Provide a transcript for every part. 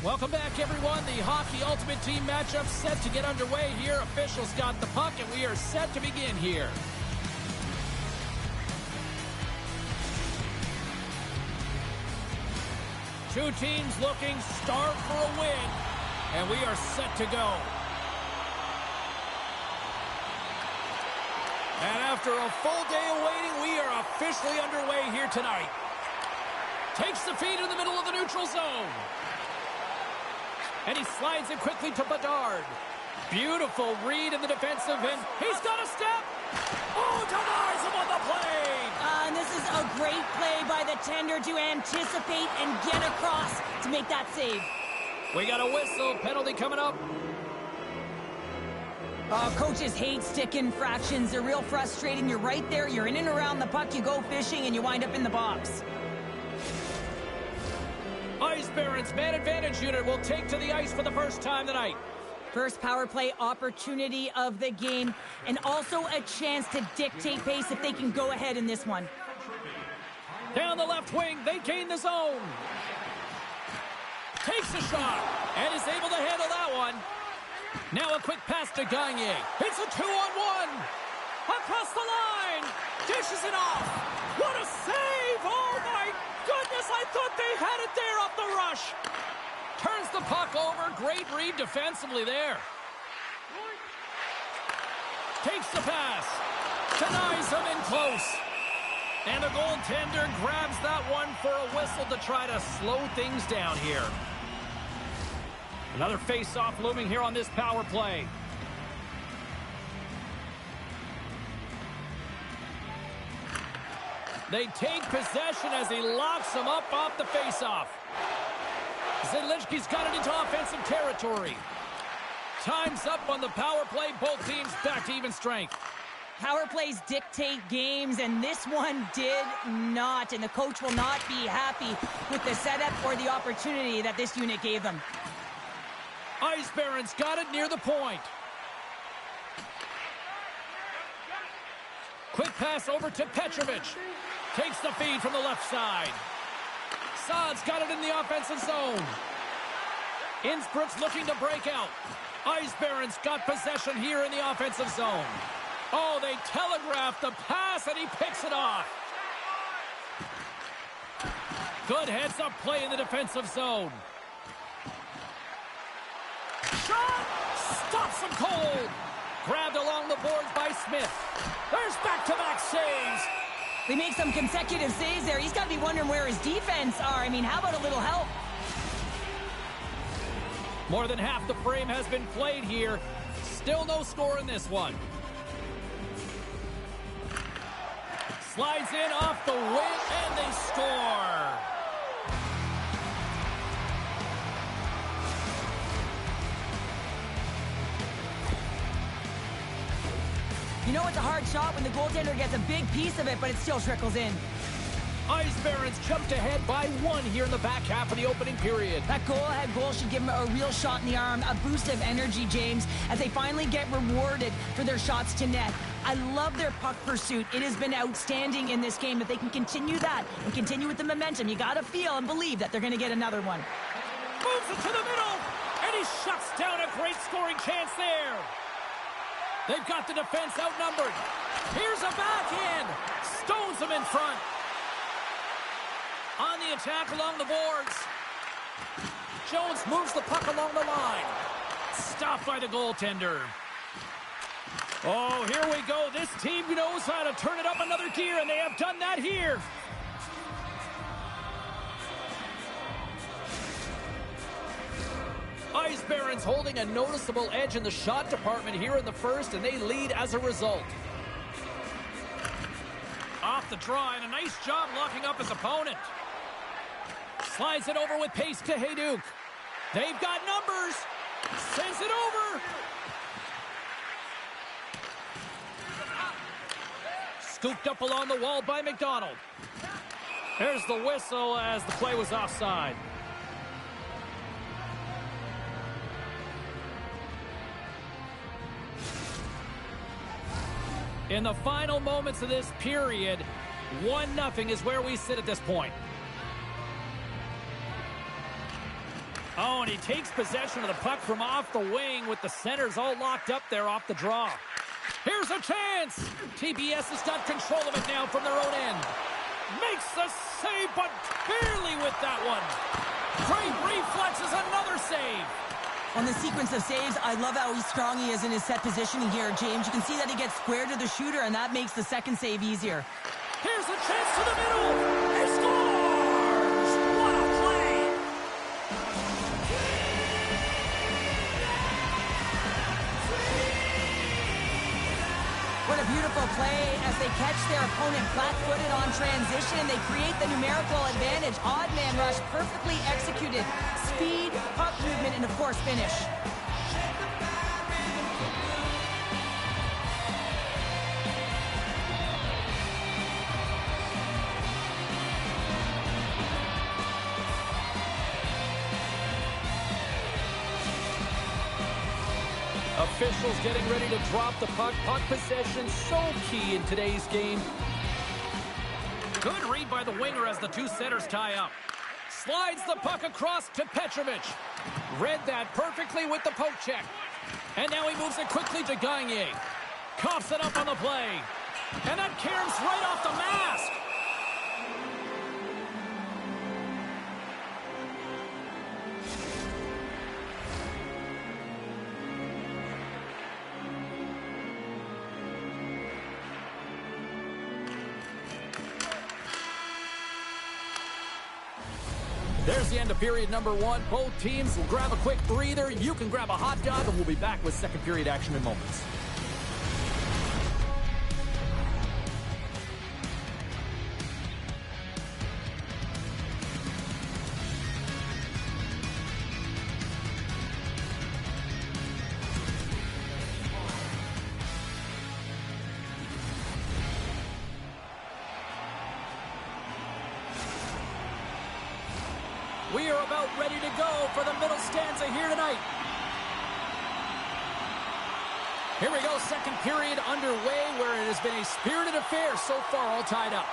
Welcome back, everyone. The Hockey Ultimate Team matchup set to get underway here. Officials got the puck, and we are set to begin here. Two teams looking starved for a win, and we are set to go. And after a full day of waiting, we are officially underway here tonight. Takes the feed in the middle of the neutral zone. And he slides it quickly to Bedard. Beautiful read in the defensive end. He's got a step. Oh, denies him on the play. And this is a great play by the tender to anticipate and get across to make that save. We got a whistle. Penalty coming up. Coaches hate stick infractions. They're real frustrating. You're right there. You're in and around the puck. You go fishing, and you wind up in the box. Ice Barons man advantage unit will take to the ice for the first time tonight. First power play opportunity of the game, and also a chance to dictate pace if they can go ahead in this one. Down the left wing, they gain the zone. Takes a shot, and is able to handle that one. Now a quick pass to Gagne. It's a 2-on-1. Across the line. Dishes it off. What a save! Oh, my goodness, I thought they had it there off the rush. Turns the puck over. Great read defensively there. Takes the pass. Denies him in close. And the goaltender grabs that one for a whistle to try to slow things down here. Another face-off looming here on this power play. They take possession as he locks him up off the face-off. Zidlichky's got it into offensive territory. Time's up on the power play. Both teams back to even strength. Power plays dictate games, and this one did not. And the coach will not be happy with the setup or the opportunity that this unit gave them. Ice Barons got it near the point. Quick pass over to Petrovic. Takes the feed from the left side. Saad's got it in the offensive zone. Innsbruck's looking to break out. Ice Barons got possession here in the offensive zone. Oh, they telegraphed the pass, and he picks it off. Good heads-up play in the defensive zone. Shot! Stops him cold. Grabbed along the boards by Smith. There's back-to-back saves. They make some consecutive saves there. He's got to be wondering where his defense are. I mean, how about a little help? More than half the frame has been played here. Still no score in this one. Slides in off the wing, and they score. You know it's a hard shot when the goaltender gets a big piece of it, but it still trickles in. Ice Barons jumped ahead by one here in the back half of the opening period. That go-ahead goal should give them a real shot in the arm, a boost of energy, James, as they finally get rewarded for their shots to net. I love their puck pursuit. It has been outstanding in this game. If they can continue that and continue with the momentum, you got to feel and believe that they're going to get another one. Moves it to the middle, and he shuts down a great scoring chance there. They've got the defense outnumbered. Here's a backhand. Stones him in front. On the attack along the boards. Jones moves the puck along the line. Stopped by the goaltender. Oh, here we go. This team knows how to turn it up another gear, and they have done that here. Ice Barons holding a noticeable edge in the shot department here in the first, and they lead as a result. Off the draw, and a nice job locking up his opponent. Slides it over with pace to Hayduk. They've got numbers. Sends it over. Scooped up along the wall by McDonald. There's the whistle as the play was offside. In the final moments of this period, 1-0 is where we sit at this point. Oh, and he takes possession of the puck from off the wing with the centers all locked up there off the draw. Here's a chance. TBS has got control of it now from their own end. Makes the save, but barely with that one. Great reflexes, another save. On the sequence of saves, I love how strong he is in his set positioning here, James. You can see that he gets square to the shooter, and that makes the second save easier. Here's a chance to the middle. He scores! What a play! What a beautiful play as they catch their opponent flat-footed on transition. They create the numerical advantage. Odd man rush, perfectly executed. Speed, puck movement, and of course, finish. Officials getting ready to drop the puck. Puck possession so key in today's game. Good read by the winger as the two centers tie up. Slides the puck across to Petrovic. Read that perfectly with the poke check. And now he moves it quickly to Gagne. Coughs it up on the play. And that caroms right off the mask. There's the end of period number one. Both teams will grab a quick breather. You can grab a hot dog, and we'll be back with second period action in moments. We are about ready to go for the middle stanza here tonight. Here we go, second period underway where it has been a spirited affair so far, all tied up.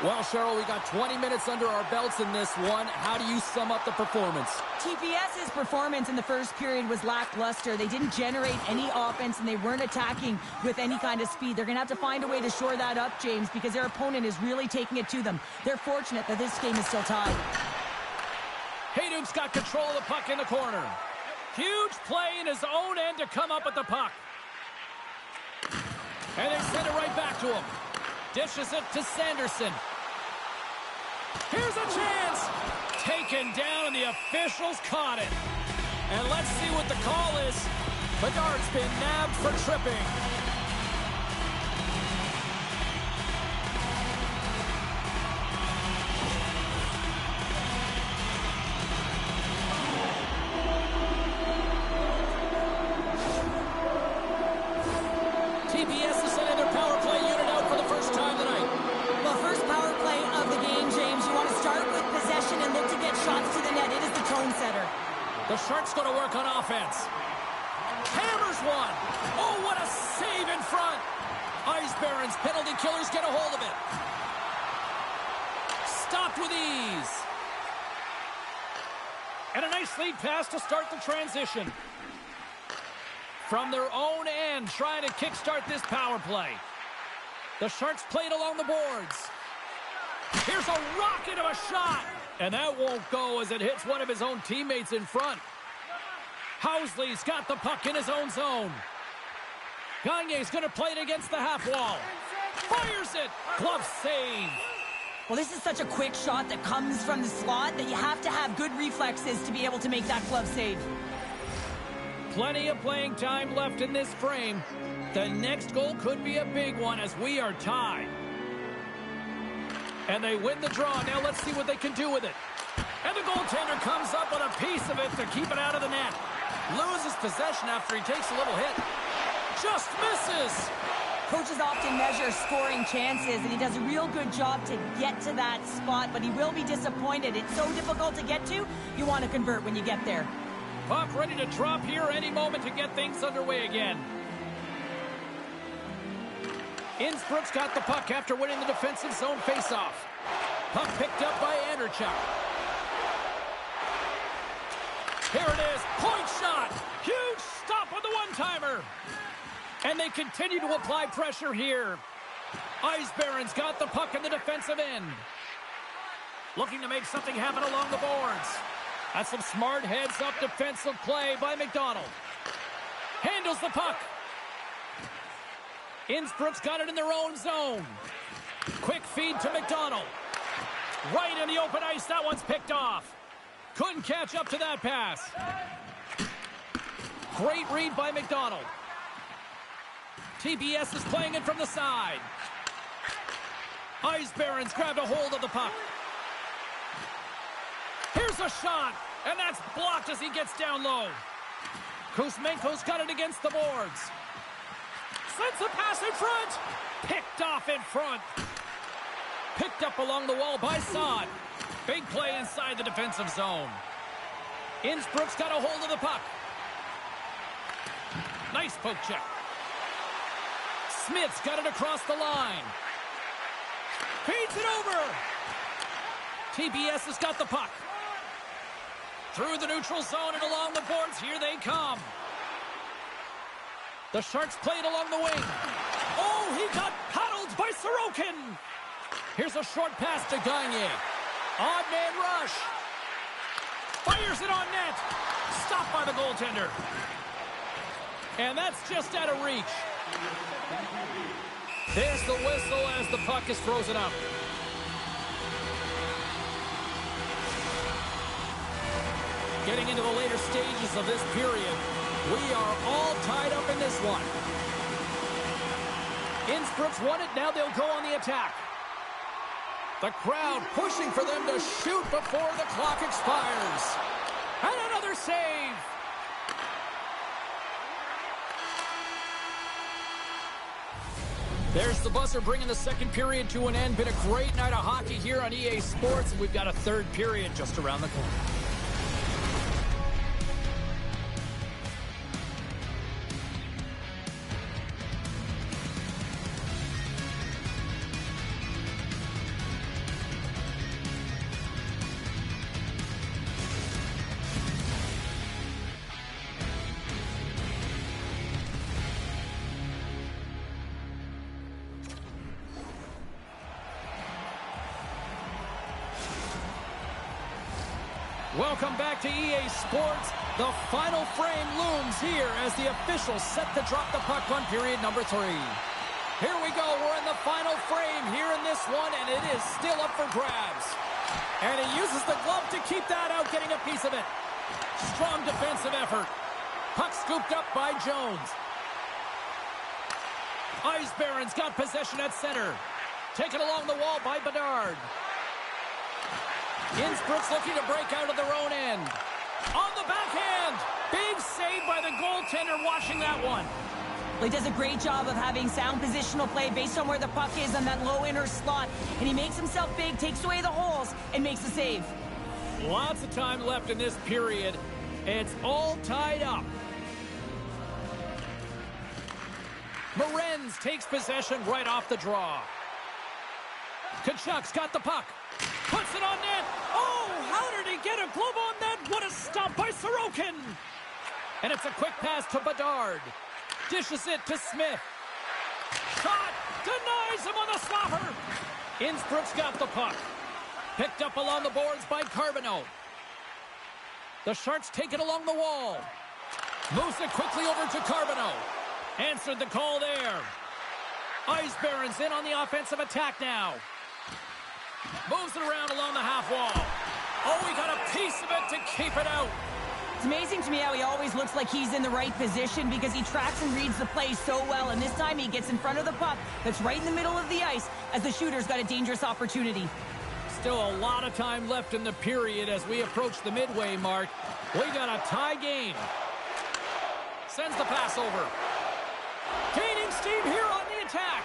Well, Cheryl, we got 20 minutes under our belts in this one. How do you sum up the performance? TPS's performance in the first period was lackluster. They didn't generate any offense, and they weren't attacking with any kind of speed. They're going to have to find a way to shore that up, James, because their opponent is really taking it to them. They're fortunate that this game is still tied. Hayduk's got control of the puck in the corner. Huge play in his own end to come up with the puck. And they send it right back to him. Dishes it to Sanderson. Here's a chance. Taken down, and the officials caught it. And let's see what the call is. Bedard's been nabbed for tripping. TBS is sending their power play unit out for the first time tonight. Well, first power play of the game, James. You want to start with possession and look to get shots to the net. It is the tone setter. The Sharks going to work on offense. Hammers one. Oh, what a save in front. Ice Barons, penalty killers, get a hold of it. Stopped with ease. And a nice lead pass to start the transition. From their own end, trying to kickstart this power play. The Sharks played along the boards. Here's a rocket of a shot. And that won't go as it hits one of his own teammates in front. Housley's got the puck in his own zone. Gagne's going to play it against the half wall. Fires it. Glove save. Well, this is such a quick shot that comes from the slot that you have to have good reflexes to be able to make that glove save. Plenty of playing time left in this frame. The next goal could be a big one as we are tied. And they win the draw. Now let's see what they can do with it. And the goaltender comes up with a piece of it to keep it out of the net. Loses possession after he takes a little hit. Just misses. Coaches often measure scoring chances, and he does a real good job to get to that spot, but he will be disappointed. It's so difficult to get to, you want to convert when you get there. Puck ready to drop here any moment to get things underway again. Innsbruck's got the puck after winning the defensive zone faceoff. Puck picked up by Anderchuk. Here it is. Point shot. Huge stop on the one-timer. And they continue to apply pressure here. Ice Barons got the puck in the defensive end. Looking to make something happen along the boards. That's some smart heads-up defensive play by McDonald. Handles the puck. Innsbruck's got it in their own zone. Quick feed to McDonald. Right in the open ice. That one's picked off. Couldn't catch up to that pass. Great read by McDonald. TBS is playing it from the side. Ice Barons grabbed a hold of the puck. Here's a shot, and that's blocked as he gets down low. Kuzmenko's got it against the boards. Sends a pass in front. Picked off in front. Picked up along the wall by Saad. Big play inside the defensive zone. Innsbruck's got a hold of the puck. Nice poke check. Smith's got it across the line. Feeds it over. TBS has got the puck. Through the neutral zone and along the boards. Here they come. The Sharks play it along the wing. Oh, he got paddled by Sorokin. Here's a short pass to Gagne. Odd man rush. Fires it on net. Stopped by the goaltender. And that's just out of reach. There's the whistle as the puck is frozen up. Getting into the later stages of this period, we are all tied up in this one. Innsbruck's won it. Now they'll go on the attack. The crowd pushing for them to shoot before the clock expires. And another save. There's the buzzer bringing the second period to an end. Been a great night of hockey here on EA Sports, and we've got a third period just around the corner. Welcome back to EA Sports. The final frame looms here as the officials set to drop the puck on period number 3. Here we go. We're in the final frame here in this one, and it is still up for grabs. And he uses the glove to keep that out, getting a piece of it. Strong defensive effort. Puck scooped up by Jones. Ice Barons got possession at center. Taken along the wall by Bedard. Innsbruck's looking to break out of their own end. On the backhand. Big save by the goaltender watching that one. Well, he does a great job of having sound positional play based on where the puck is on that low inner slot. And he makes himself big, takes away the holes, and makes the save. Lots of time left in this period. It's all tied up. Morenz takes possession right off the draw. Kachuk's got the puck. Puts it on net. Oh, how did he get a glove on net? What a stop by Sorokin. And it's a quick pass to Bedard. Dishes it to Smith. Shot. Denies him on the slapper. Innsbruck's got the puck. Picked up along the boards by Carbonneau. The Sharks take it along the wall. Moves it quickly over to Carbonneau. Answered the call there. Ice Barons in on the offensive attack now. Moves it around along the half wall. Oh, he got a piece of it to keep it out. It's amazing to me how he always looks like he's in the right position because he tracks and reads the play so well. And this time he gets in front of the puck that's right in the middle of the ice as the shooter's got a dangerous opportunity. Still a lot of time left in the period as we approach the midway mark. We got a tie game. Sends the pass over. Gaining steam here on the attack.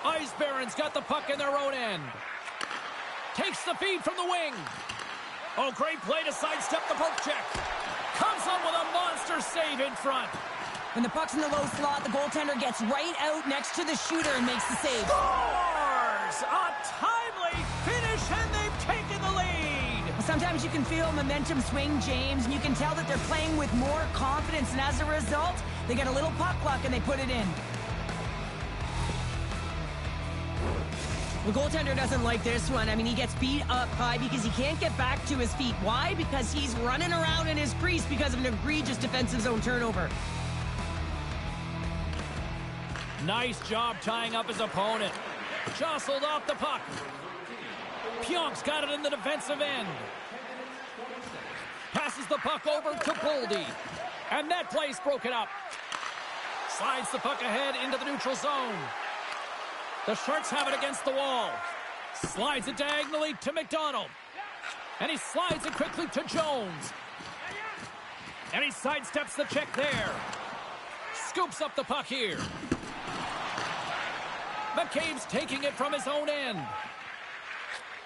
Ice Barons got the puck in their own end. Takes the feed from the wing. Oh, great play to sidestep the poke check. Comes up with a monster save in front. When the puck's in the low slot, the goaltender gets right out next to the shooter and makes the save. Scores! A timely finish, and they've taken the lead. Sometimes you can feel momentum swing, James, and you can tell that they're playing with more confidence, and as a result, they get a little puck luck and they put it in. The goaltender doesn't like this one. I mean, he gets beat up high because he can't get back to his feet. Why? Because he's running around in his crease because of an egregious defensive zone turnover. Nice job tying up his opponent. Jostled off the puck. Pionk's got it in the defensive end. Passes the puck over to Boldy. And that play's broken up. Slides the puck ahead into the neutral zone. The Sharks have it against the wall. Slides it diagonally to McDonald. And he slides it quickly to Jones. And he sidesteps the check there. Scoops up the puck here. McCabe's taking it from his own end.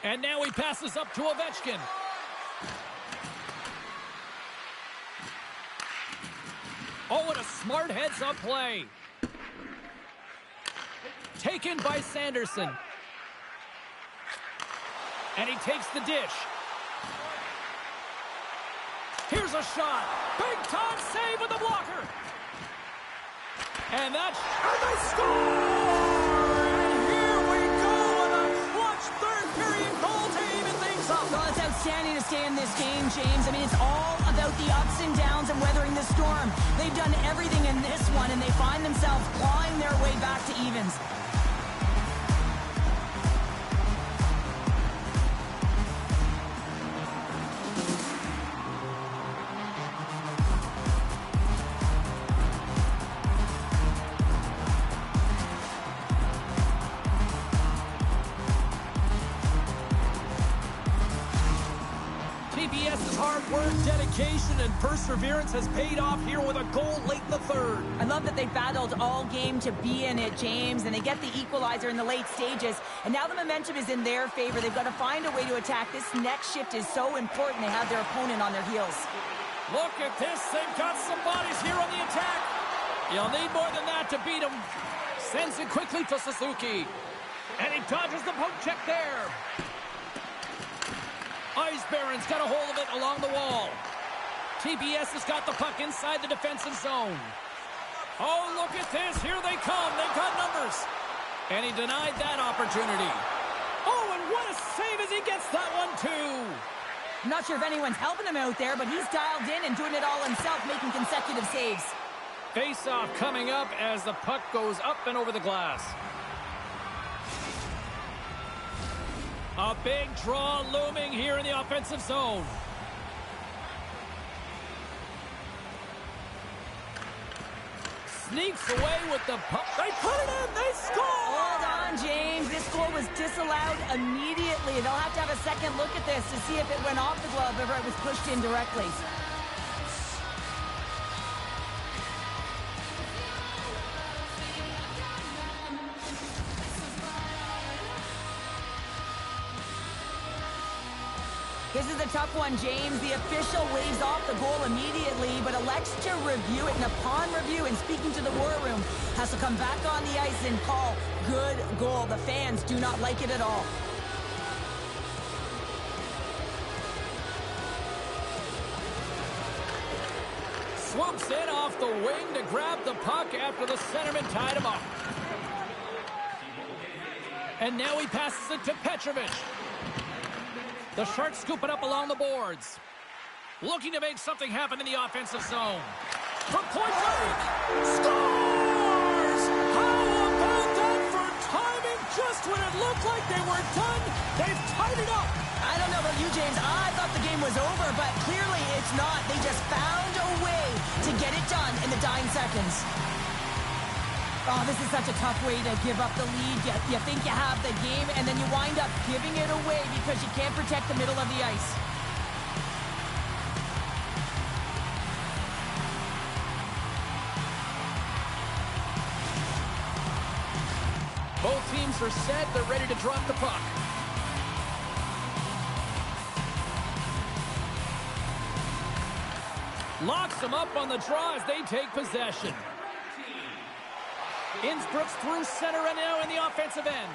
And now he passes up to Ovechkin. Oh, what a smart heads-up play. Taken by Sanderson. And he takes the dish. Here's a shot. Big-time save with the blocker. And that's... And they score! And here we go with a clutch third-period goal to even things up. Well, it's outstanding to stay in this game, James. I mean, it's all about the ups and downs and weathering the storm. They've done everything in this one, and they find themselves clawing their way back to evens. TPS's hard work, dedication, and perseverance has paid off here with a goal late in the third. I love that they battled all game to be in it, James, and they get the equalizer in the late stages, and now the momentum is in their favor. They've got to find a way to attack. This next shift is so important. They have their opponent on their heels. Look at this. They've got some bodies here on the attack. You'll need more than that to beat him. Sends it quickly to Suzuki. And he dodges the poke check there. Eisberen's got a hold of it along the wall. TPS has got the puck inside the defensive zone. Oh, look at this. Here they come. They've got numbers. And he denied that opportunity. Oh, and what a save as he gets that one, too. I'm not sure if anyone's helping him out there, but he's dialed in and doing it all himself, making consecutive saves. Face-off coming up as the puck goes up and over the glass. A big draw looming here in the offensive zone. Sneaks away with the puck. They put it in. They score! Hold on, James. This goal was disallowed immediately. They'll have to have a second look at this to see if it went off the glove or it was pushed in directly. This is a tough one, James. The official waves off the goal immediately, but elects to review it. And upon review and speaking to the war room, has to come back on the ice and call good goal. The fans do not like it at all. Swoops in off the wing to grab the puck after the centerman tied him up. And now he passes it to Petrovic. The Sharks scoop it up along the boards. Looking to make something happen in the offensive zone. From point blank. Scores! How about that for timing? Just when it looked like they were done, they've tied it up. I don't know about you, James. I thought the game was over, but clearly it's not. They just found a way to get it done in the dying seconds. Oh, this is such a tough way to give up the lead. You think you have the game, and then you wind up giving it away because you can't protect the middle of the ice. Both teams are set. They're ready to drop the puck. Locks them up on the draw as they take possession. Innsbruck's through center and now in the offensive end.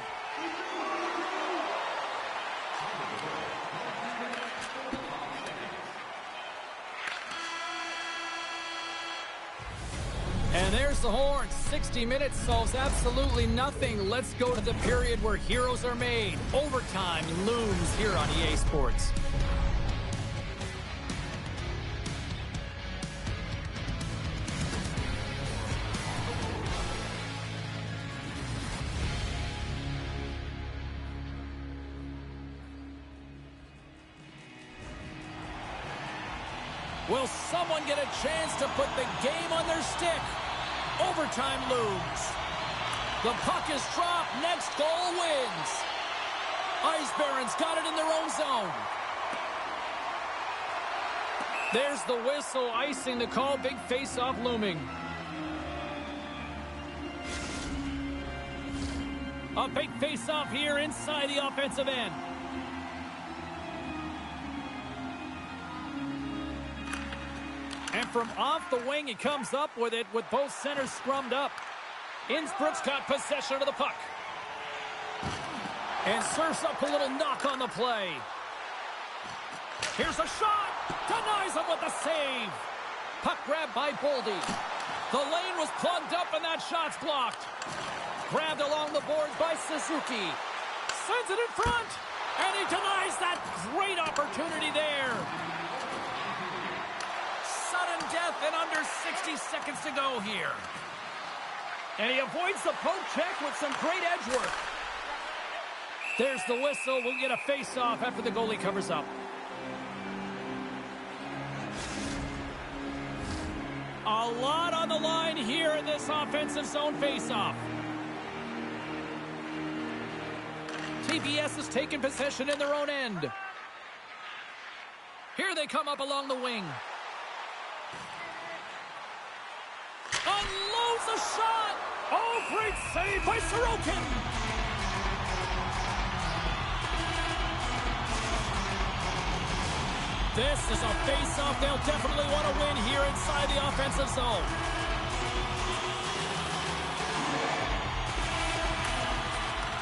And there's the horn. 60 minutes solves absolutely nothing. Let's go to the period where heroes are made. Overtime looms here on EA Sports. Will someone get a chance to put the game on their stick? Overtime looms. The puck is dropped. Next goal wins. Ice Barons got it in their own zone. There's the whistle, icing the call. Big face-off looming. A big face-off here inside the offensive end. And from off the wing, he comes up with it with both centers scrummed up. Innsbruck's got possession of the puck. And serves up a little knock on the play. Here's a shot. Denies him with the save. Puck grabbed by Boldy. The lane was plugged up and that shot's blocked. Grabbed along the boards by Suzuki. Sends it in front. And he denies that great opportunity there. Sudden death in under 60 seconds to go here. And he avoids the poke check with some great edge work. There's the whistle. We'll get a face-off after the goalie covers up. A lot on the line here in this offensive zone face-off. TBS has taken possession in their own end. Here they come up along the wing. Unloads a shot. Oh, great save by Sorokin. This is a face-off they'll definitely want to win here inside the offensive zone.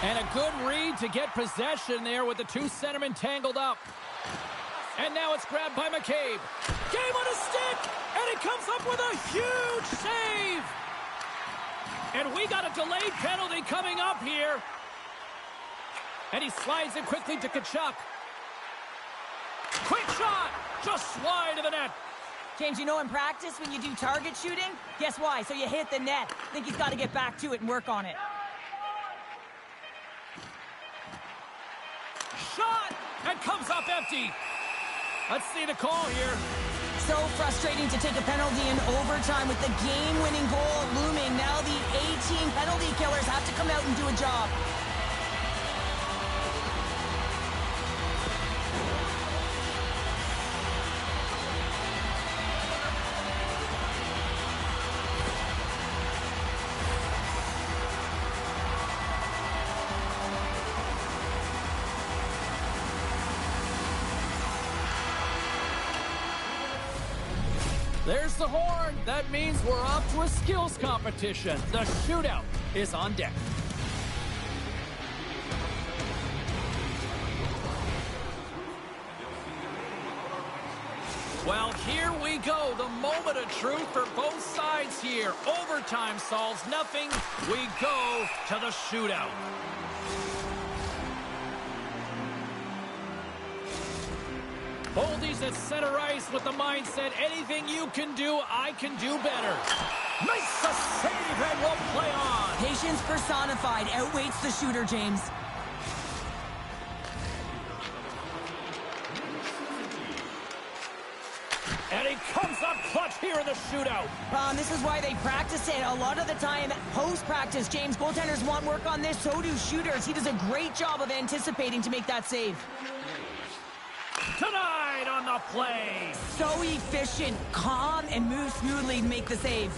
And a good read to get possession there with the two centermen tangled up. And now it's grabbed by McCabe. Game on a stick, and he comes up with a huge save. And we got a delayed penalty coming up here. And he slides it quickly to Tkachuk. Quick shot, just wide of the net. James, you know in practice when you do target shooting, guess why? So you hit the net. I think he's got to get back to it and work on it. Shot, and comes up empty. Let's see the call here. So frustrating to take a penalty in overtime with the game-winning goal looming. Now the 18 penalty killers have to come out and do a job. There's the horn. That means we're off to a skills competition. The shootout is on deck. Well, here we go. The moment of truth for both sides here. Overtime solves nothing. We go to the shootout. Boldy's at center ice with the mindset, anything you can do, I can do better. Makes a save and will play on. Patience personified outweighs the shooter, James. And he comes up clutch here in the shootout. This is why they practice it. A lot of the time, post-practice, James, goaltenders want work on this, so do shooters. He does a great job of anticipating to make that save. Tonight on the play. So efficient, calm, and moves smoothly to make the save.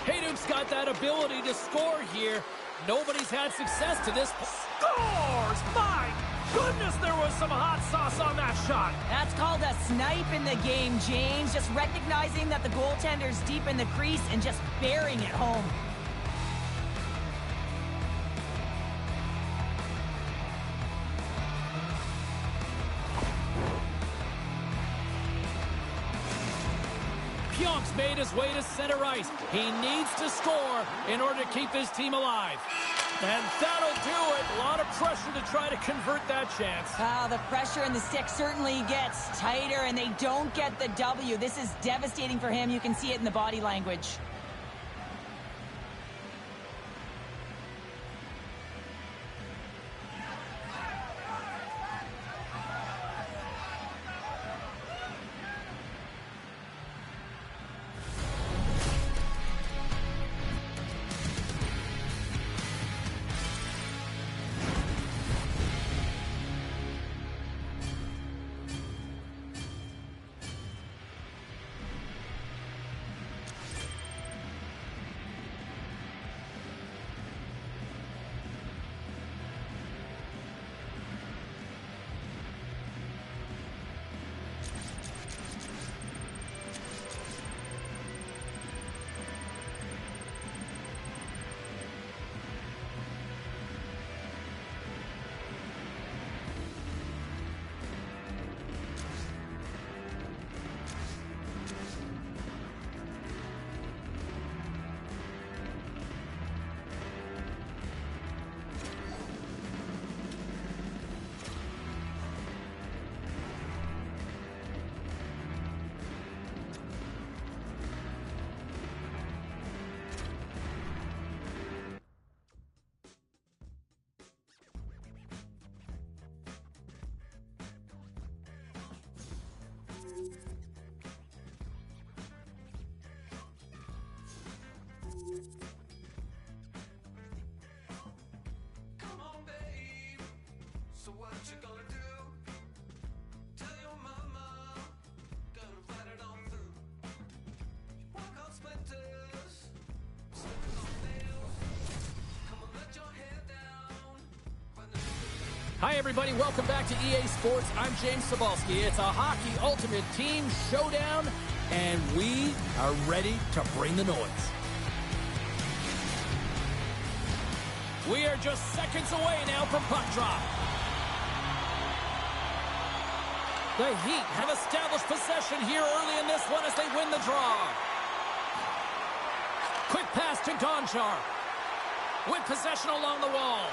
Hayduk's got that ability to score here. Nobody's had success to this. Scores! My goodness, there was some hot sauce on that shot. That's called a snipe in the game, James. Just recognizing that the goaltender's deep in the crease and just burying it home. Pionk's made his way to center ice. He needs to score in order to keep his team alive. And that'll do it. A lot of pressure to try to convert that chance. The pressure in the stick certainly gets tighter, and they don't get the W. This is devastating for him. You can see it in the body language. Hi, everybody. Welcome back to EA Sports. I'm James Cebulski. It's a Hockey Ultimate Team Showdown, and we are ready to bring the noise. We are just seconds away now from puck drop. The Heat have established possession here early in this one as they win the draw. Quick pass to Gonchar. With possession along the wall.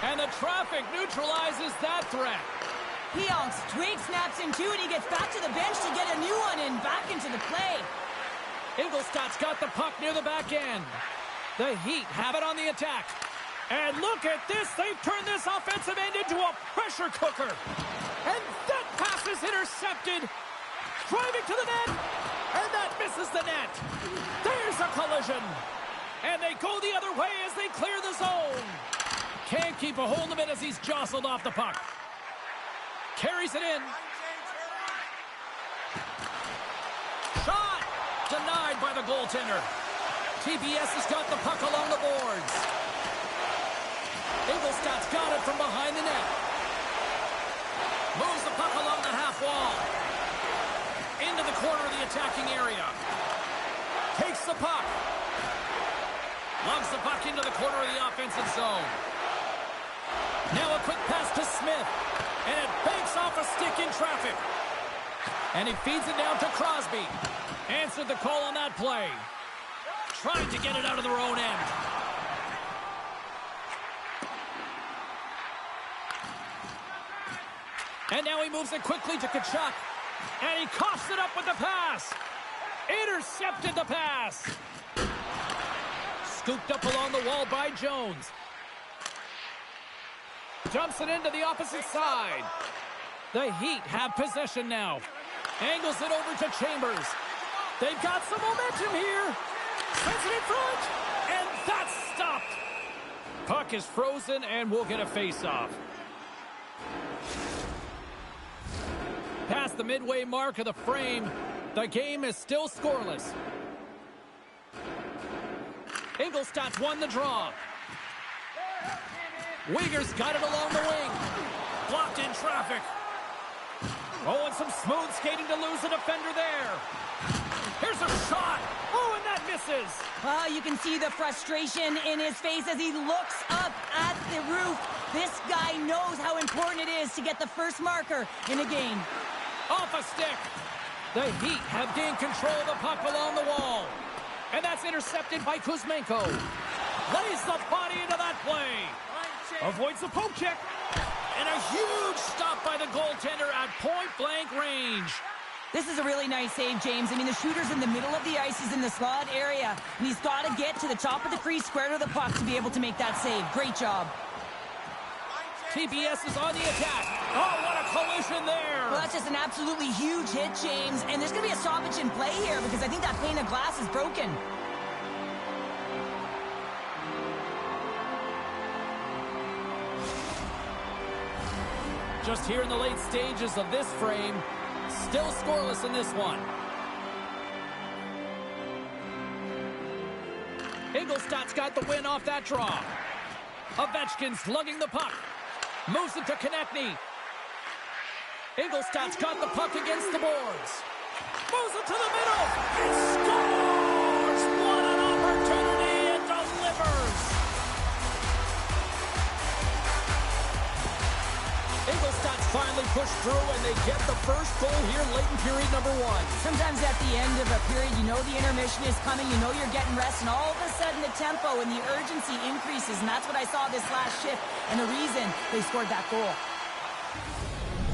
And the traffic neutralizes that threat. Pionk's twig snaps in two, and he gets back to the bench to get a new one and back into the play. Ingolstadt's got the puck near the back end. The Heat have it on the attack. And look at this. They've turned this offensive end into a pressure cooker. And that pass is intercepted. Driving to the net. And that misses the net. There's a collision. And they go the other way as they clear the zone. Can't keep a hold of it as he's jostled off the puck. Carries it in. Shot! Denied by the goaltender. TBS has got the puck along the boards. Ingolstadt's got it from behind the net. Moves the puck along the half wall. Into the corner of the attacking area. Takes the puck. Lugs the puck into the corner of the offensive zone. Now a quick pass to Smith. And it banks off a stick in traffic. And he feeds it down to Crosby. Answered the call on that play. Trying to get it out of their own end. And now he moves it quickly to Tkachuk. And he coughs it up with the pass. Intercepted the pass. Scooped up along the wall by Jones. Dumps it into the opposite side. The Heat have possession now. Angles it over to Chambers. They've got some momentum here. Sends it in front. And that's stopped. Puck is frozen and we'll get a face-off. Past the midway mark of the frame, the game is still scoreless. Ingolstadt's won the draw. Uyghur's got it along the wing. Blocked in traffic. Oh, and some smooth skating to lose a defender there. Here's a shot. Oh, and that misses. Well, you can see the frustration in his face as he looks up at the roof. This guy knows how important it is to get the first marker in a game. Off a stick. The Heat have gained control of the puck along the wall. And that's intercepted by Kuzmenko. Lays the body into that play. Avoids the poke check. And a huge stop by the goaltender at point-blank range. This is a really nice save, James. I mean, the shooter's in the middle of the ice. He's in the slot area. And he's got to get to the top of the crease, square to the puck to be able to make that save. Great job. TBS is on the attack. Oh, what a collision there. Well, that's just an absolutely huge hit, James. And there's going to be a stoppage in play here because I think that pane of glass is broken. Just here in the late stages of this frame, still scoreless in this one. Ingolstadt's got the win off that draw. Ovechkin's lugging the puck. Moves it to Konechny. Ingolstadt's got the puck against the boards. Moves it to the middle. And scores! What an opportunity! It delivers! Ingolstadt's finally pushed through, and they get the first goal here late in period number 1. Sometimes at the end of a period, you know the intermission is coming, you know you're getting rest, and all of a sudden the tempo and the urgency increases, and that's what I saw this last shift, and the reason they scored that goal.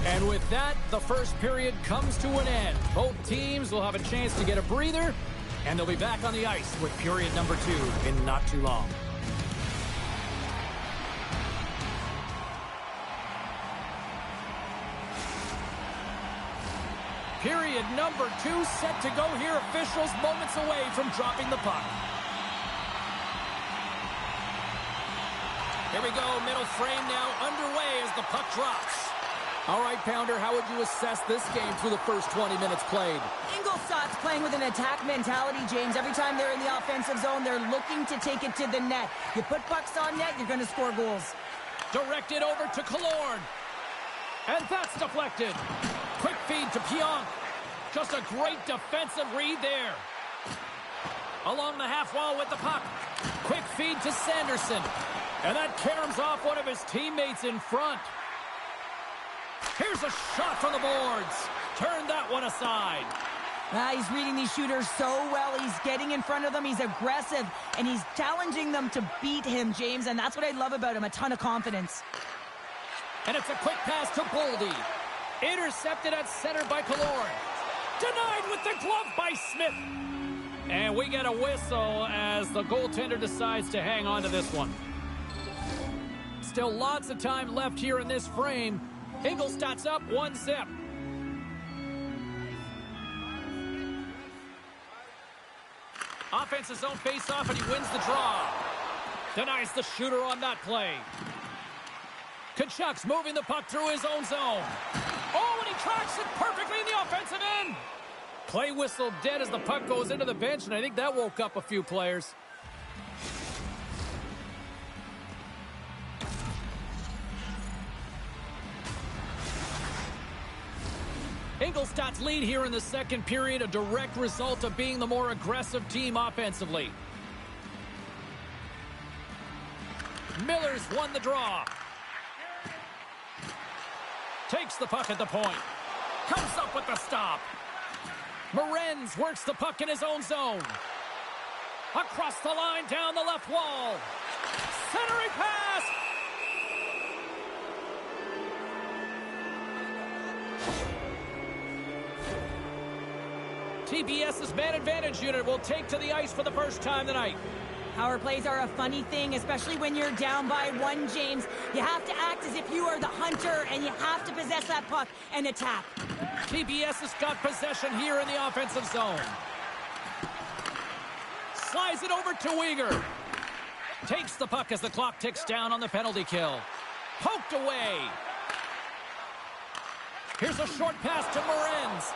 And with that, the first period comes to an end. Both teams will have a chance to get a breather, and they'll be back on the ice with period number 2 in not too long. Period number 2 set to go here. Officials moments away from dropping the puck. Here we go. Middle frame now underway as the puck drops. All right, Pounder, how would you assess this game through the first 20 minutes played? Ingolstadt's playing with an attack mentality, James. Every time they're in the offensive zone, they're looking to take it to the net. You put pucks on net, you're going to score goals. Directed over to Killorn. And that's deflected. Quick feed to Pionk. Just a great defensive read there. Along the half wall with the puck. Quick feed to Sanderson. And that caroms off one of his teammates in front. Here's a shot from the boards. Turn that one aside. He's reading these shooters so well. He's getting in front of them. He's aggressive. And he's challenging them to beat him, James. And that's what I love about him. A ton of confidence. And it's a quick pass to Boldy. Intercepted at center by Killorn. Denied with the glove by Smith. And we get a whistle as the goaltender decides to hang on to this one. Still lots of time left here in this frame. Ingolstadt's up 1-0. Offensive zone face-off, and he wins the draw. Denies the shooter on that play. Kachuk's moving the puck through his own zone. Oh, and he tracks it perfectly in the offensive end. Play whistle dead as the puck goes into the bench, and I think that woke up a few players. Ingolstadt's lead here in the second period, a direct result of being the more aggressive team offensively. Miller's won the draw. Takes the puck at the point. Comes up with the stop. Morenz works the puck in his own zone. Across the line, down the left wall. Centering pass. TBS's man advantage unit will take to the ice for the first time tonight. Power plays are a funny thing, especially when you're down by 1, James. You have to act as if you are the hunter, and you have to possess that puck and attack. TBS has got possession here in the offensive zone. Slides it over to Uyghur. Takes the puck as the clock ticks down on the penalty kill. Poked away. Here's a short pass to Morenz.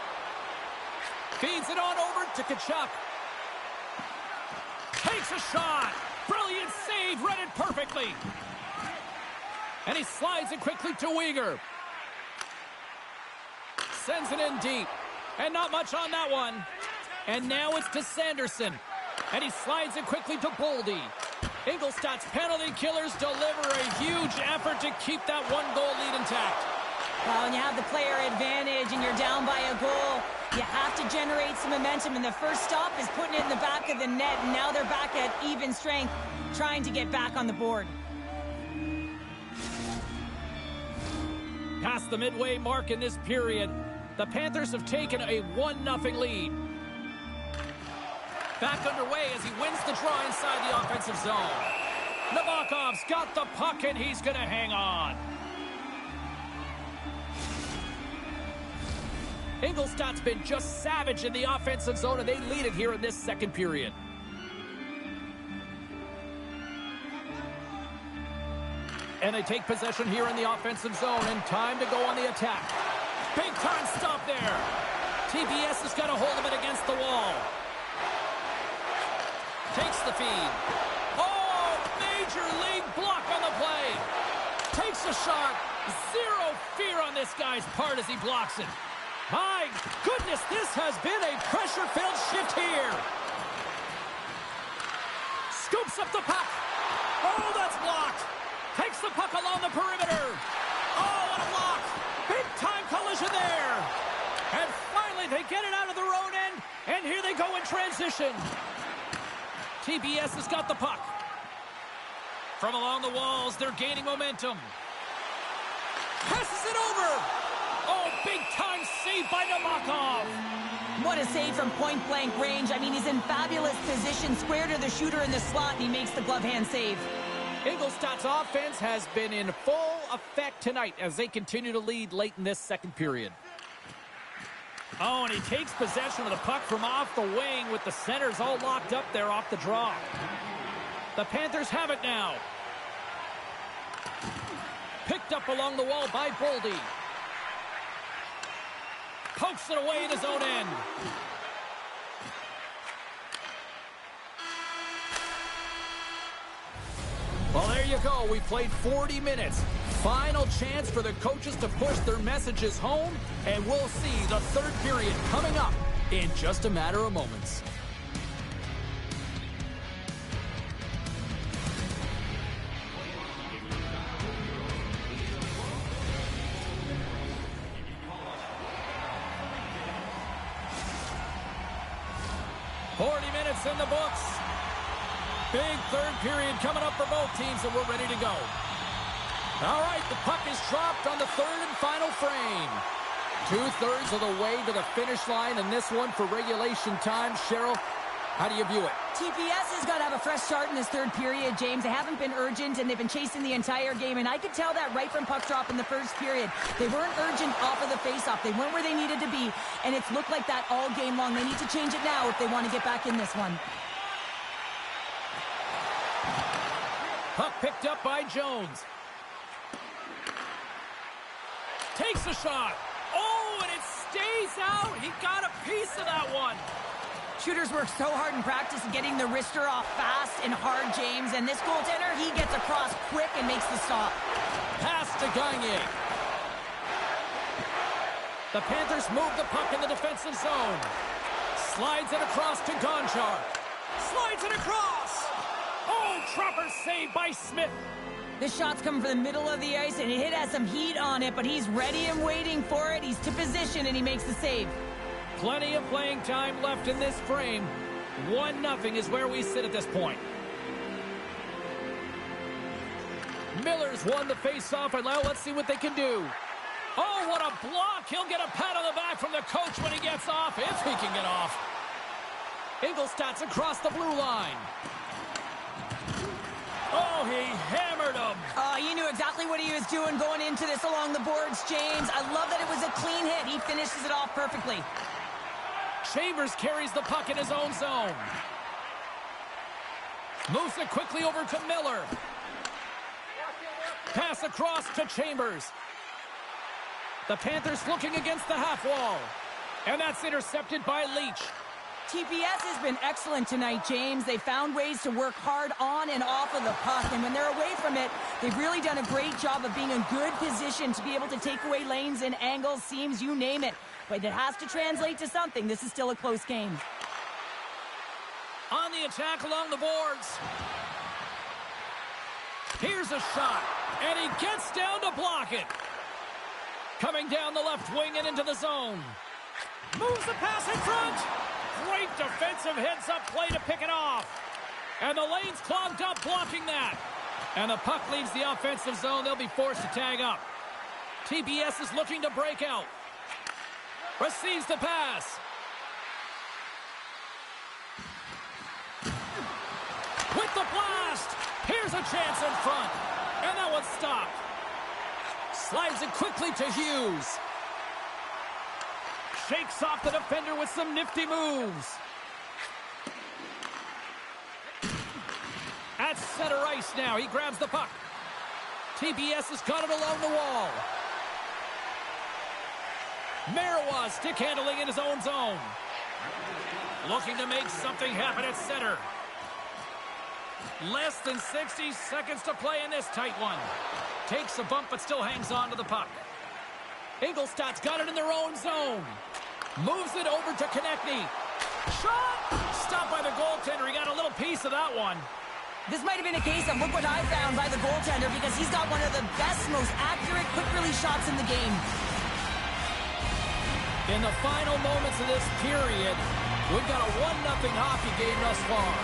Feeds it on over to Kachuk. Takes a shot. Brilliant save. Read it perfectly. And he slides it quickly to Uyghur. Sends it in deep. And not much on that one. And now it's to Sanderson. And he slides it quickly to Boldy. Ingolstadt's penalty killers deliver a huge effort to keep that one-goal lead intact. Well, when you have the player advantage and you're down by a goal, you have to generate some momentum. And the first stop is putting it in the back of the net. And now they're back at even strength, trying to get back on the board. Past the midway mark in this period, the Panthers have taken a 1-0 lead. Back underway as he wins the draw inside the offensive zone. Nabokov's got the puck and he's going to hang on. Ingolstadt's been just savage in the offensive zone, and they lead it here in this second period. And they take possession here in the offensive zone, and time to go on the attack. Big time stop there. TBS has got a hold of it against the wall. Takes the feed. Oh, major league block on the play. Takes a shot. Zero fear on this guy's part as he blocks it. My goodness, this has been a pressure-filled shift here. Scoops up the puck. Oh, that's blocked. Takes the puck along the perimeter. Oh, what a block. Big-time collision there. And finally, they get it out of their own end, and here they go in transition. TBS has got the puck. From along the walls, they're gaining momentum. Passes it over. Oh, big-time save by Nabokov. What a save from point-blank range. I mean, he's in fabulous position, square to the shooter in the slot, and he makes the glove-hand save. Ingolstadt's offense has been in full effect tonight as they continue to lead late in this second period. Oh, and he takes possession of the puck from off the wing with the centers all locked up there off the draw. The Panthers have it now. Picked up along the wall by Boldy. Pokes it away in his own end. Well, there you go. We played 40 minutes. Final chance for the coaches to push their messages home, and we'll see the third period coming up in just a matter of moments. In the books. Big third period coming up for both teams, and we're ready to go. All right, the puck is dropped on the third and final frame. 2/3 of the way to the finish line in this one for regulation time. Cheryl, how do you view it? TPS has got to have a fresh start in this third period, James. They haven't been urgent, and they've been chasing the entire game, and I could tell that right from puck drop in the first period. They weren't urgent off of the faceoff. They weren't where they needed to be, and it's looked like that all game long. They need to change it now if they want to get back in this one. Puck picked up by Jones. Takes a shot. Oh, and it stays out. He got a piece of that one. Shooters work so hard in practice getting the wrister off fast and hard, James. And this goaltender, he gets across quick and makes the stop. Pass to Gagne. The Panthers move the puck in the defensive zone. Slides it across to Gonchar. Slides it across. Oh, Tropper saved by Smith. This shot's coming from the middle of the ice, and it has some heat on it, but he's ready and waiting for it. He's to position, and he makes the save. Plenty of playing time left in this frame. 1-0 is where we sit at this point. Miller's won the face-off, and now let's see what they can do. Oh, what a block! He'll get a pat on the back from the coach when he gets off, if he can get off. Ingolstadt's across the blue line. Oh, he hammered him. He knew exactly what he was doing going into this along the boards, James. I love that it was a clean hit. He finishes it off perfectly. Chambers carries the puck in his own zone. Moves it quickly over to Miller. Pass across to Chambers. The Panthers looking against the half wall. And that's intercepted by Leach. TPS has been excellent tonight, James. They found ways to work hard on and off of the puck, and when they're away from it, they've really done a great job of being in good position to be able to take away lanes and angles, seams, you name it. But it has to translate to something. This is still a close game. On the attack along the boards. Here's a shot, and he gets down to block it. Coming down the left wing and into the zone. Moves the pass in front. Great defensive heads-up play to pick it off. And the lane's clogged up blocking that. And the puck leaves the offensive zone. They'll be forced to tag up. TBS is looking to break out. Receives the pass. With the blast. Here's a chance in front. And that one's stopped. Slides it quickly to Hughes. Shakes off the defender with some nifty moves. At center ice now. He grabs the puck. TBS has got it along the wall. Marawa stick handling in his own zone. Looking to make something happen at center. Less than 60 seconds to play in this tight one. Takes a bump but still hangs on to the puck. Ingolstadt's got it in their own zone. Moves it over to Konechny. Shot! Stopped by the goaltender. He got a little piece of that one. This might have been a case of look what I found by the goaltender because he's got one of the best, most accurate, quick-release shots in the game. In the final moments of this period, we've got a 1-0 hockey game thus far.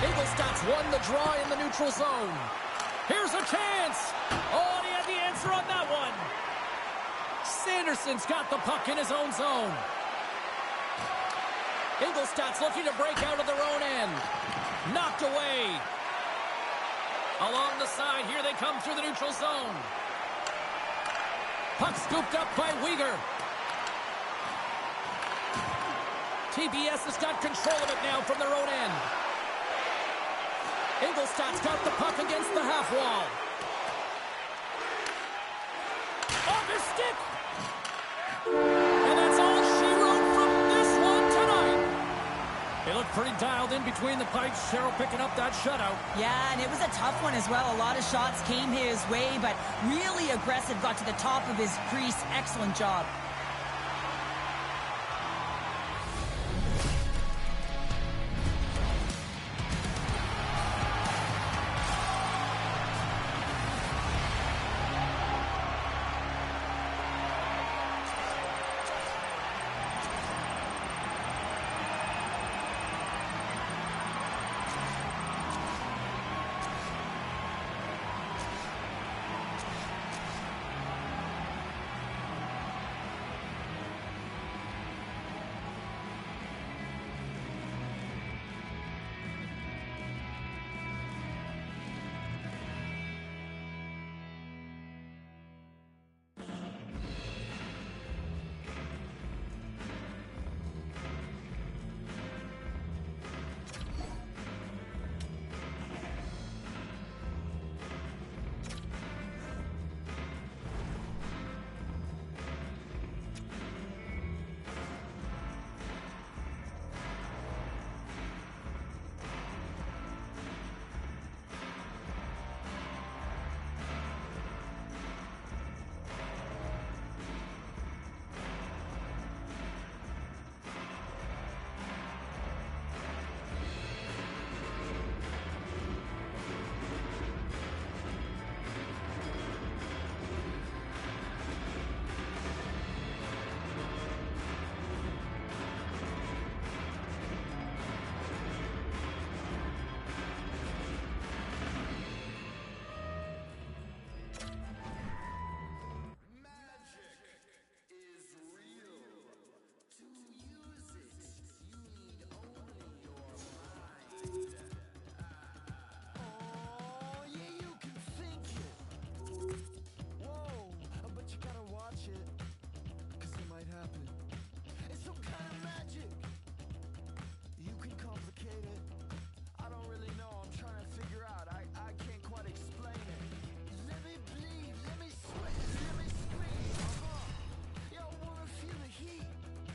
Ingolstadt's won the draw in the neutral zone. Here's a chance. Oh, and he had the answer on that one. Sanderson's got the puck in his own zone. Ingolstadt's looking to break out of their own end. Knocked away. Along the side, here they come through the neutral zone. Puck scooped up by Weegar. TBS has got control of it now from their own end. Ingolstadt's got the puck against the half wall. Off his stick! And that's all she wrote from this one tonight. They look pretty dialed in between the pipes. Cheryl picking up that shutout. Yeah, and it was a tough one as well. A lot of shots came his way, but really aggressive, got to the top of his crease. Excellent job.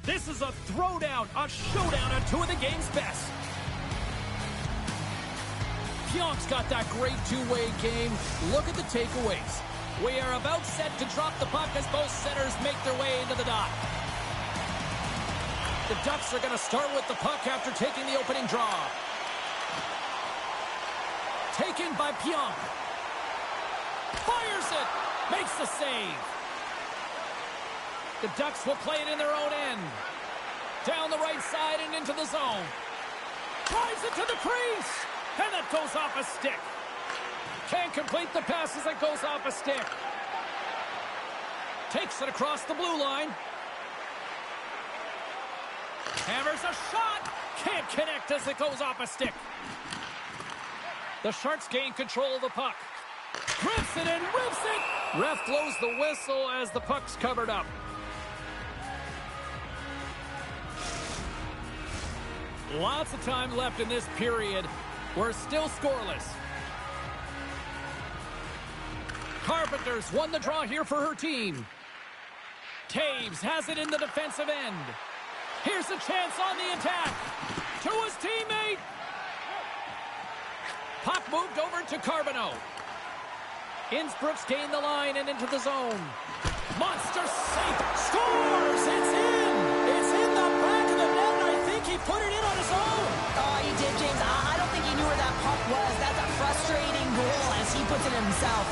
This is a throwdown, a showdown on two of the game's best. Pionk's got that great two-way game. Look at the takeaways. We are about set to drop the puck as both centers make their way into the dot. The Ducks are going to start with the puck after taking the opening draw. Taken by Pionk. Fires it. Makes the save. The Ducks will play it in their own end. Down the right side and into the zone. Drives it to the crease. And that goes off a stick. Can't complete the pass as it goes off a stick. Takes it across the blue line. Hammers a shot. Can't connect as it goes off a stick. The Sharks gain control of the puck. Grips it and rips it. Ref blows the whistle as the puck's covered up. Lots of time left in this period. We're still scoreless. Carpenter's won the draw here for her team. Taves has it in the defensive end. Here's a chance on the attack. To his teammate. Puck moved over to Carbonneau. Innsbruck's gained the line and into the zone. Monster save. Scores! It's in! It's in the back of the net, and I think he put it in on his own. Oh, he did, James. I don't think he knew where that puck was. That's a frustrating goal as he puts it in himself.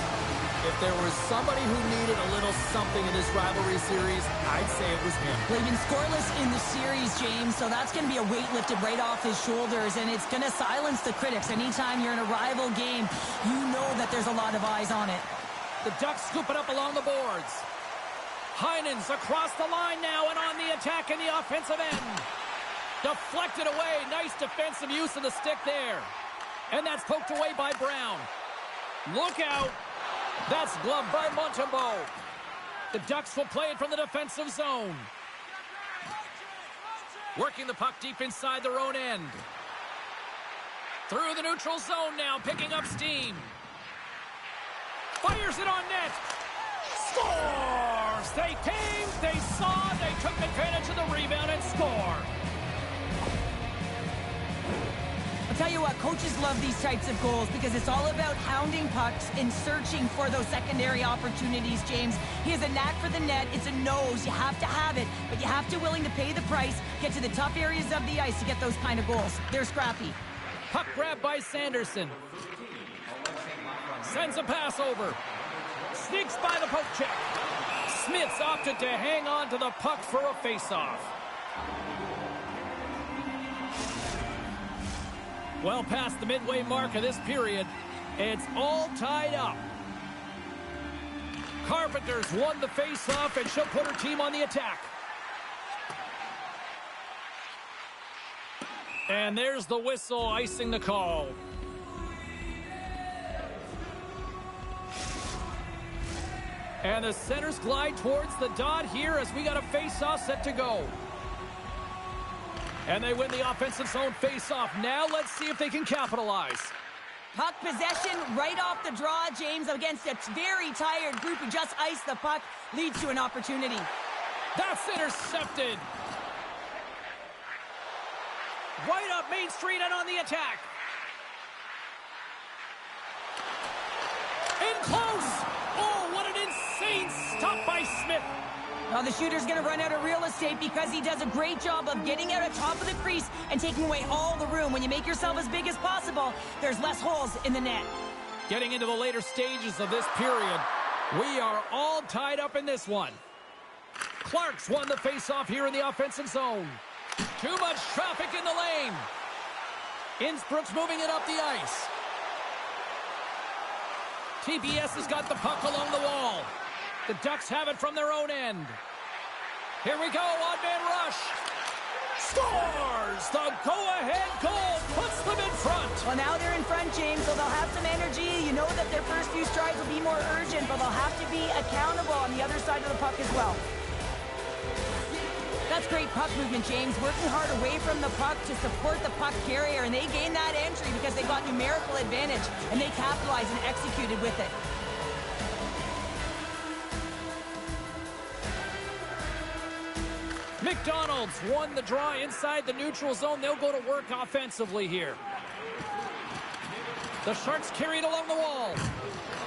If there was somebody who needed a little something in this rivalry series, I'd say it was him. Well, he's been scoreless in the series, James, so that's going to be a weight lifted right off his shoulders, and it's going to silence the critics. Anytime you're in a rival game, you know that there's a lot of eyes on it. The Ducks scoop it up along the boards. Heinen's across the line now and on the attack in the offensive end. Deflected away. Nice defensive use of the stick there. And that's poked away by Brown. Look out. That's gloved by Montembeault. The Ducks will play it from the defensive zone. Working the puck deep inside their own end. Through the neutral zone now, picking up steam. Fires it on net. Scores! They came, they saw, they took advantage of the rebound and score. I'll tell you what, coaches love these types of goals because it's all about hounding pucks and searching for those secondary opportunities, James. He has a knack for the net. It's a nose. You have to have it, but you have to be willing to pay the price, get to the tough areas of the ice to get those kind of goals. They're scrappy. Puck grab by Sanderson. Sends a pass over. Sneaks by the poke check. Smith's opted to hang on to the puck for a face-off. Well past the midway mark of this period, it's all tied up. Carpenter's won the face-off, and she'll put her team on the attack. And there's the whistle icing the call. And the centers glide towards the dot here as we got a face-off set to go. And they win the offensive zone face-off. Now let's see if they can capitalize. Puck possession right off the draw, James, against a very tired group who just iced the puck, leads to an opportunity. That's intercepted. Right up Main Street and on the attack. In close. Oh, what an insane stop by Smith. Well, the shooter's going to run out of real estate because he does a great job of getting out at top of the crease and taking away all the room. When you make yourself as big as possible, there's less holes in the net. Getting into the later stages of this period, we are all tied up in this one. Clark's won the faceoff here in the offensive zone. Too much traffic in the lane. Innsbruck's moving it up the ice. TBS has got the puck along the wall. The Ducks have it from their own end. Here we go, odd man rush. Scores! The go-ahead goal puts them in front. Well, now they're in front, James, so they'll have some energy. You know that their first few strides will be more urgent, but they'll have to be accountable on the other side of the puck as well. That's great puck movement, James. Working hard away from the puck to support the puck carrier, and they gained that entry because they got numerical advantage, and they capitalized and executed with it. McDonald's won the draw inside the neutral zone. They'll go to work offensively here. The Sharks carry it along the wall.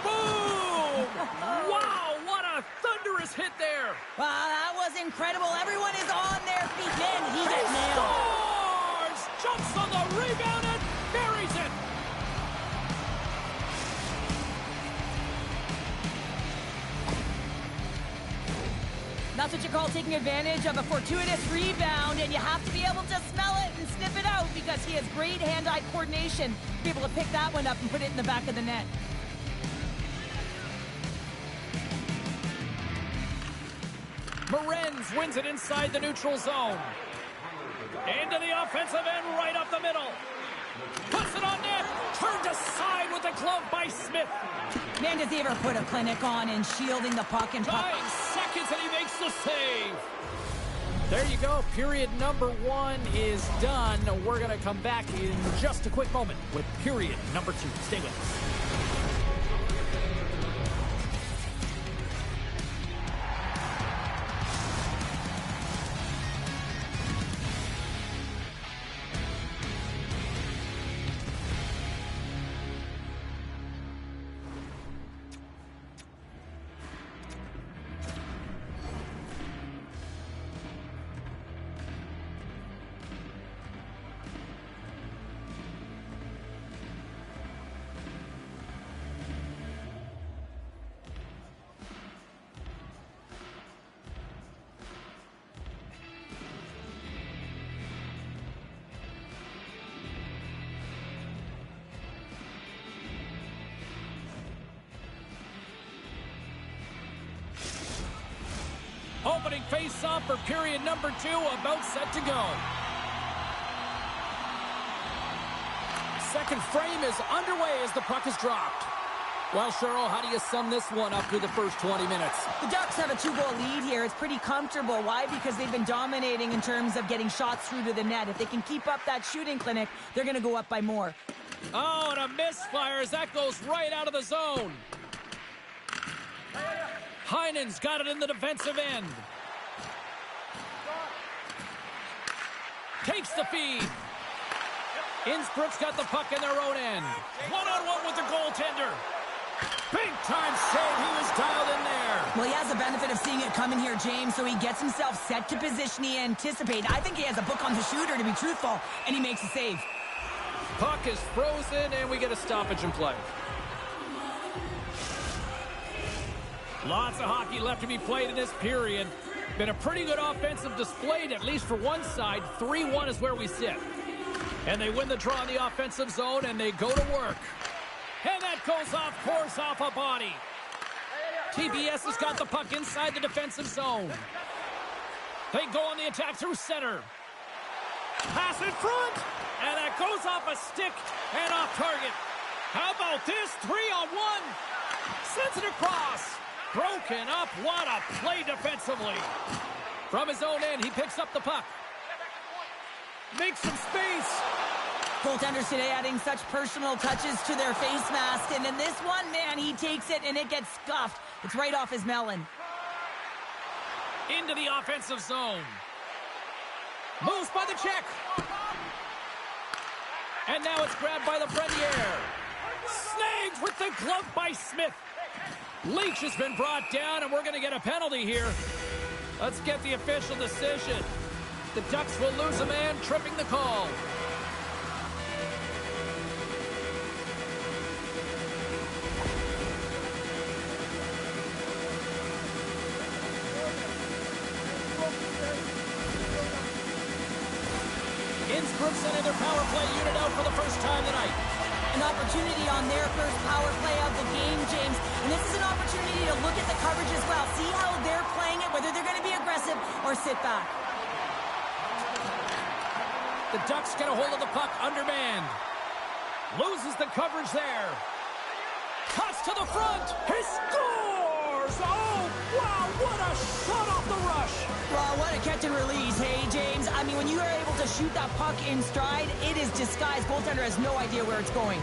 Boom! Wow, what a thunderous hit there. Wow, that was incredible. Everyone is on their feet. Man, he got He nailed. scores! Jumps on the rebound and buries it. That's what you call taking advantage of a fortuitous rebound, and you have to be able to smell it and sniff it out because he has great hand-eye coordination to be able to pick that one up and put it in the back of the net. Morenz wins it inside the neutral zone. Into the offensive end, right up the middle. Puts it on net. Turned aside with the glove by Smith. Man, does he ever put a clinic on in shielding the puck and puck. 9 seconds and he makes the save. There you go. Period number 1 is done. We're going to come back in just a quick moment with period number 2. Stay with us. Opening face-off for period number 2, about set to go. Second frame is underway as the puck is dropped. Well, Cheryl, how do you sum this one up through the first 20 minutes? The Ducks have a 2-goal lead here. It's pretty comfortable. Why? Because they've been dominating in terms of getting shots through to the net. If they can keep up that shooting clinic, they're going to go up by more. Oh, and a misfire as that goes right out of the zone. Heinen's got it in the defensive end. Takes the feed. Innsbruck's got the puck in their own end. One-on-one with the goaltender. Big-time save. He was dialed in there. Well, he has the benefit of seeing it coming here, James, so he gets himself set to position he anticipated. I think he has a book on the shooter, to be truthful, and he makes a save. Puck is frozen, and we get a stoppage in play. Lots of hockey left to be played in this period. Been a pretty good offensive display, at least for one side. 3-1 is where we sit. And they win the draw in the offensive zone, and they go to work. And that goes off course off a body. TBS has got the puck inside the defensive zone. They go on the attack through center. Pass in front, and that goes off a stick and off target. How about this? 3-on-1. Sends it across. Broken up. What a play defensively. From his own end, he picks up the puck. Makes some space. Goaltenders today adding such personal touches to their face mask. And in this one, man, he takes it and it gets scuffed. It's right off his melon. Into the offensive zone. Moves by the check. And now it's grabbed by the Frenier. Snagged with the glove by Smith. Leach has been brought down, and we're going to get a penalty here. Let's get the official decision. The Ducks will lose a man, tripping the call. Innsbruck sending their power play unit out for the first time tonight. An opportunity on their first power play of the game, James. And this is an opportunity to look at the coverage as well. See how they're playing it, whether they're going to be aggressive or sit back. The Ducks get a hold of the puck, undermanned. Loses the coverage there. Cuts to the front. He scores! Oh, wow, what a shot off the rush. Well, what a catch and release, hey, James. I mean, when you are able to shoot that puck in stride, it is disguised. Goaltender has no idea where it's going.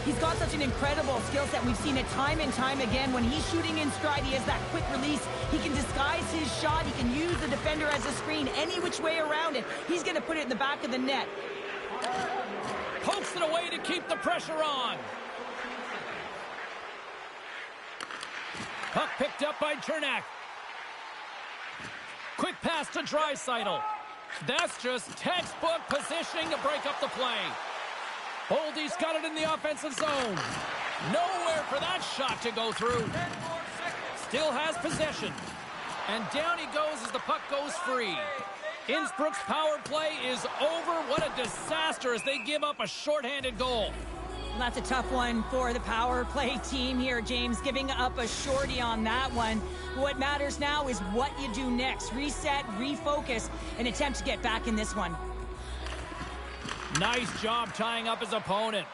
He's got such an incredible skill set. We've seen it time and time again. When he's shooting in stride, he has that quick release. He can disguise his shot. He can use the defender as a screen any which way around it. He's going to put it in the back of the net. Pokes it away to keep the pressure on. Puck picked up by Cernak. Quick pass to Draisaitl. That's just textbook positioning to break up the play. Oldie's got it in the offensive zone. Nowhere for that shot to go through. Still has possession. And down he goes as the puck goes free. Innsbruck's power play is over. What a disaster as they give up a shorthanded goal. That's a tough one for the power play team here, James, giving up a shorty on that one. What matters now is what you do next. Reset, refocus, and attempt to get back in this one. Nice job tying up his opponent.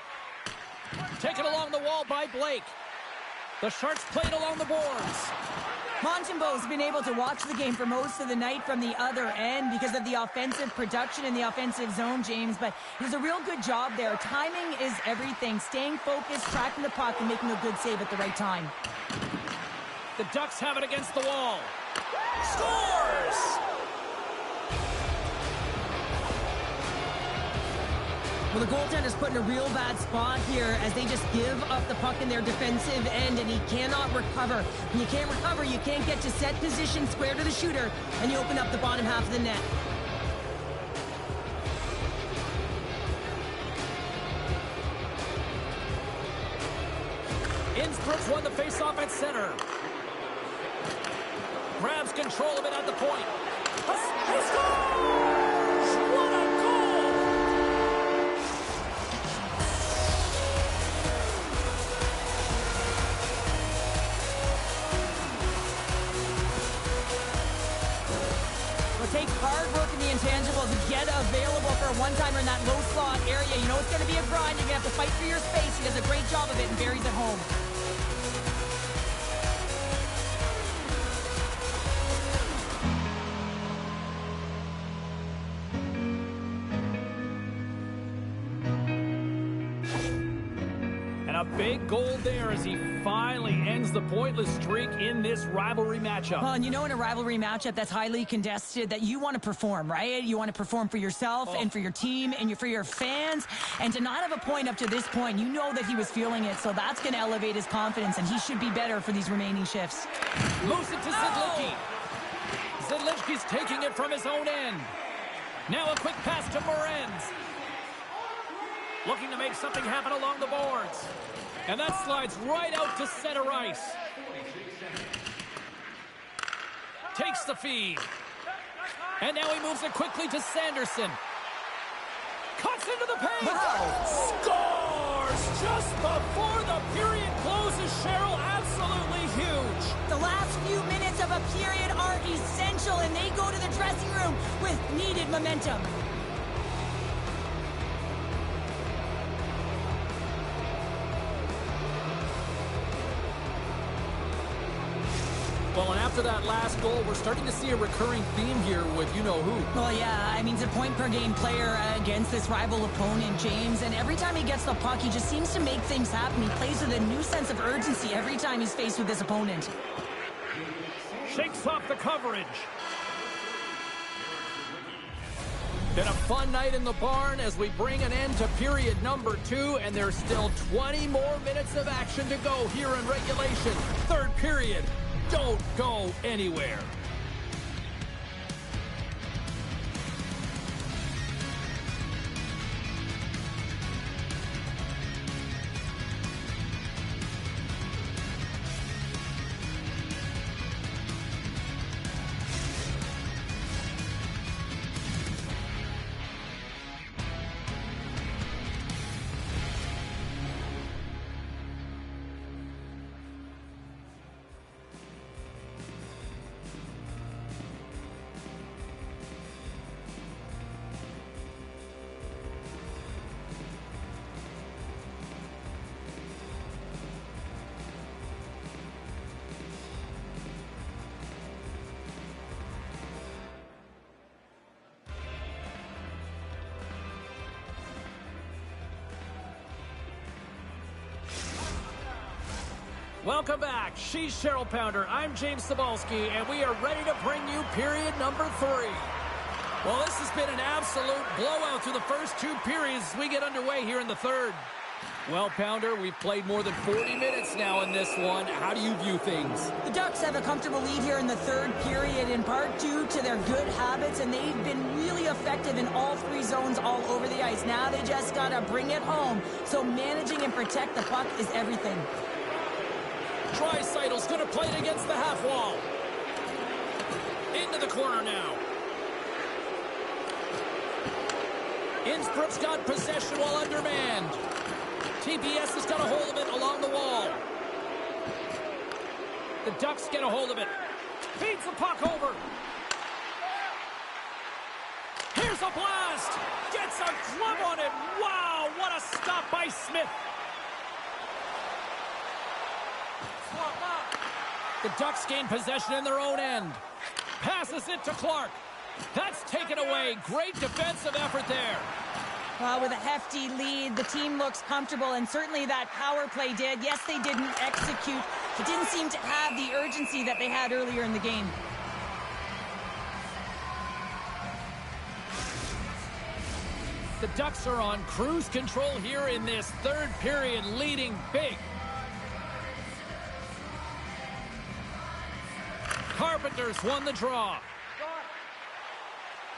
Taken along the wall by Blake. The Sharks played along the boards. Montembeau's been able to watch the game for most of the night from the other end because of the offensive production in the offensive zone, James, but he does a real good job there. Timing is everything. Staying focused, tracking the puck, and making a good save at the right time. The Ducks have it against the wall. Scores! Well, the goaltender's put in a real bad spot here as they just give up the puck in their defensive end, and he cannot recover. When you can't recover, you can't get to set position square to the shooter, and you open up the bottom half of the net. Innsbruck's won the faceoff at center. Grabs control of it at the point. He scores! What a goal! Well, it takes hard work in the intangibles to get available for a one-timer in that low slot area. You know it's going to be a grind. You're going to have to fight for your space. He does a great job of it and buries it home. And a big goal there as he finally ends the pointless streak in this rivalry matchup. Well, and you know in a rivalry matchup that's highly contested that you want to perform, right? You want to perform for yourself and for your team and for your fans. And to not have a point up to this point, you know that he was feeling it, so that's going to elevate his confidence, and he should be better for these remaining shifts. Moves it to Zidlicki. Zidlicki's taking it from his own end. Now a quick pass to Morenz. Looking to make something happen along the boards. And that slides right out to center ice. Takes the feed. And now he moves it quickly to Sanderson. Cuts into the paint. Wow. Scores just before the period closes, Cheryl. Absolutely huge. The last few minutes of a period are essential, and they go to the dressing room with needed momentum. Well, and after that last goal, we're starting to see a recurring theme here with you-know-who. Well, yeah, I mean, he's a point-per-game player against this rival opponent, James, and every time he gets the puck, he just seems to make things happen. He plays with a new sense of urgency every time he's faced with this opponent. Shakes off the coverage. Been a fun night in the barn as we bring an end to period number 2, and there's still 20 more minutes of action to go here in regulation. Third period. Don't go anywhere. Welcome back. She's Cheryl Pounder. I'm James Cebulski, and we are ready to bring you period number 3. Well, this has been an absolute blowout through the first 2 periods as we get underway here in the third. Well, Pounder, we've played more than 40 minutes now in this one. How do you view things? The Ducks have a comfortable lead here in the third period, in part due to their good habits, and they've been really effective in all three zones all over the ice. Now they just got to bring it home. So managing and protect the puck is everything. Dreisaitl's going to play it against the half wall. Into the corner now. Innsbruck's got possession while undermanned. TPS has got a hold of it along the wall. The Ducks get a hold of it. Feeds the puck over. Here's a blast. Gets a glove on it. Wow, what a stop by Smith. The Ducks gain possession in their own end. Passes it to Clark. That's taken away. Great defensive effort there. With a hefty lead, the team looks comfortable, and certainly that power play did. Yes, they didn't execute. It didn't seem to have the urgency that they had earlier in the game. The Ducks are on cruise control here in this third period, leading big. Carpenter's won the draw.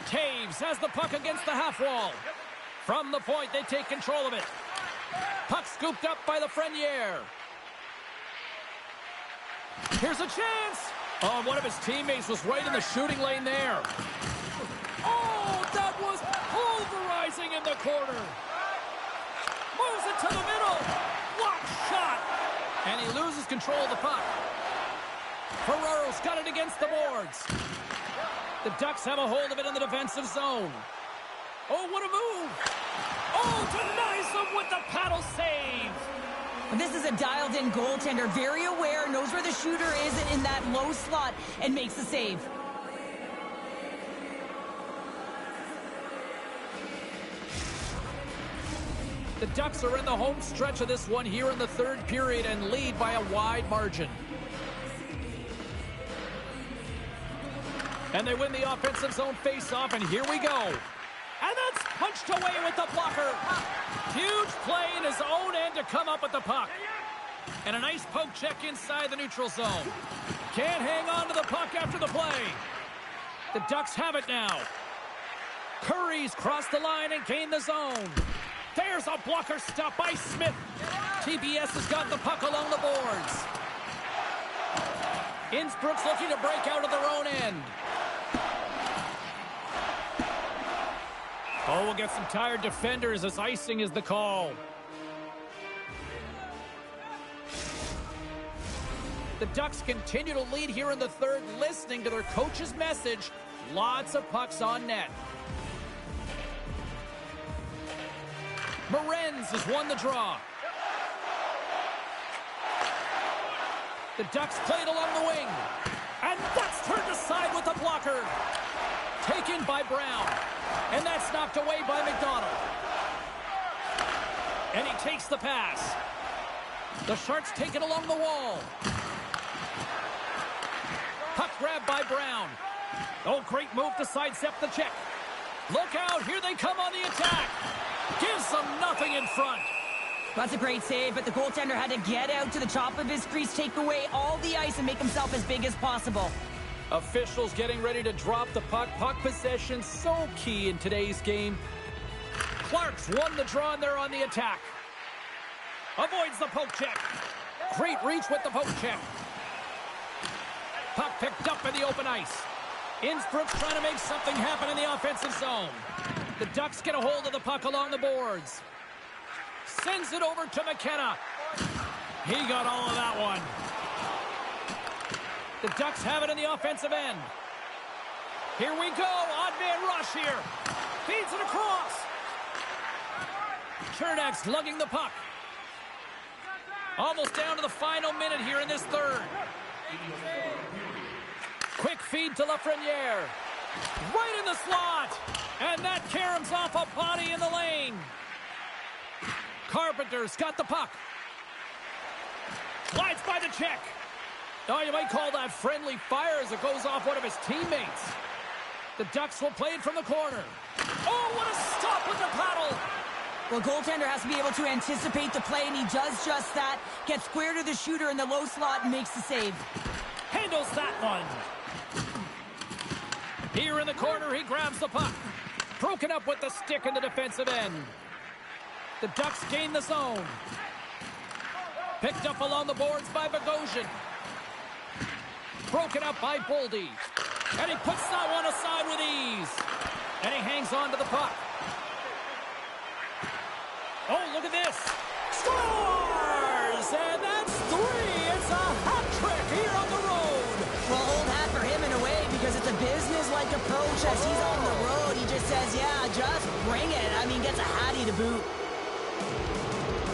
Taves has the puck against the half wall. From the point, they take control of it. Puck scooped up by Lafreniere. Here's a chance. Oh, one of his teammates was right in the shooting lane there. Oh, that was pulverizing in the corner. Moves it to the middle. Block shot. And he loses control of the puck. Ferraro's got it against the boards. The Ducks have a hold of it in the defensive zone. Oh, what a move. Oh, denies them with the paddle save. This is a dialed-in goaltender, very aware, knows where the shooter is in that low slot, and makes the save. The Ducks are in the home stretch of this one here in the third period and lead by a wide margin. And they win the offensive zone face-off, and here we go. And that's punched away with the blocker. Huge play in his own end to come up with the puck. And a nice poke check inside the neutral zone. Can't hang on to the puck after the play. The Ducks have it now. Curry's crossed the line and gained the zone. There's a blocker stop by Smith. TBS has got the puck along the boards. Innsbruck's looking to break out of their own end. Oh, we'll get some tired defenders as icing is the call. The Ducks continue to lead here in the third, listening to their coach's message. Lots of pucks on net. Morenz has won the draw. The Ducks played along the wing. And that's turned aside with the blocker. Taken by Brown. And that's knocked away by McDonald. And he takes the pass. The Sharks take it along the wall. Puck grabbed by Brown. Oh, great move to sidestep the check. Look out, here they come on the attack. Gives them nothing in front. That's a great save, but the goaltender had to get out to the top of his crease, take away all the ice, and make himself as big as possible. Officials getting ready to drop the puck. Puck possession so key in today's game. Clark's won the draw and they're on the attack. Avoids the poke check. Great reach with the poke check. Puck picked up in the open ice. Innsbruck's trying to make something happen in the offensive zone. The Ducks get a hold of the puck along the boards. Sends it over to McKenna. He got all of that one. The Ducks have it in the offensive end. Here we go. Odd man rush here. Feeds it across. Chernak's lugging the puck. Almost down to the final minute here in this third. Quick feed to Lafreniere. Right in the slot. And that caroms off a body in the lane. Carpenter's got the puck. Slides by the check. Oh, you might call that friendly fire as it goes off one of his teammates. The Ducks will play it from the corner. Oh, what a stop with the paddle. Well, goaltender has to be able to anticipate the play, and he does just that. Gets square to the shooter in the low slot and makes the save. Handles that one. Here in the corner, he grabs the puck. Broken up with the stick in the defensive end. The Ducks gain the zone. Picked up along the boards by Bogosian. Broken up by Boldy. And he puts that one aside with ease. And he hangs on to the puck. Oh, look at this. Scores! And that's 3. It's a hat trick here on the road. Well, old hat for him in a way because it's a business-like approach as he's on the road. He just says, yeah, just bring it. I mean, gets a hattie to boot.